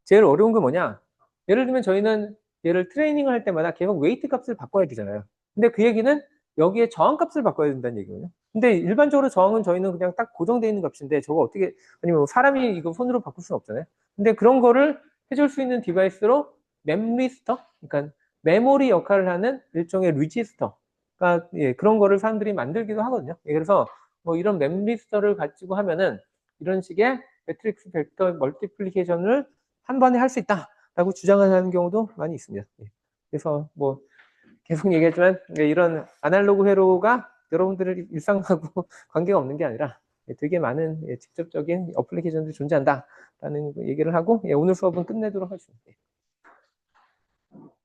제일 어려운 게 뭐냐? 예를 들면 저희는 얘를 트레이닝을 할 때마다 계속 웨이트 값을 바꿔야 되잖아요. 근데 그 얘기는 여기에 저항 값을 바꿔야 된다는 얘기거든요. 근데 일반적으로 저항은 저희는 그냥 딱 고정되어 있는 값인데 저거 어떻게, 아니면 사람이 이거 손으로 바꿀 수는 없잖아요. 근데 그런 거를 해줄 수 있는 디바이스로 mem리스터, 그러니까 메모리 역할을 하는 일종의 리지스터가, 그런 거를 사람들이 만들기도 하거든요. 그래서 뭐 이런 mem리스터를 가지고 하면은 이런 식의 매트릭스 벡터 멀티플리케이션을 한 번에 할 수 있다라고 주장하는 경우도 많이 있습니다. 그래서 뭐 계속 얘기했지만 이런 아날로그 회로가 여러분들의 일상하고 관계가 없는 게 아니라 되게 많은 직접적인 어플리케이션들이 존재한다라는 얘기를 하고 오늘 수업은 끝내도록 하겠습니다.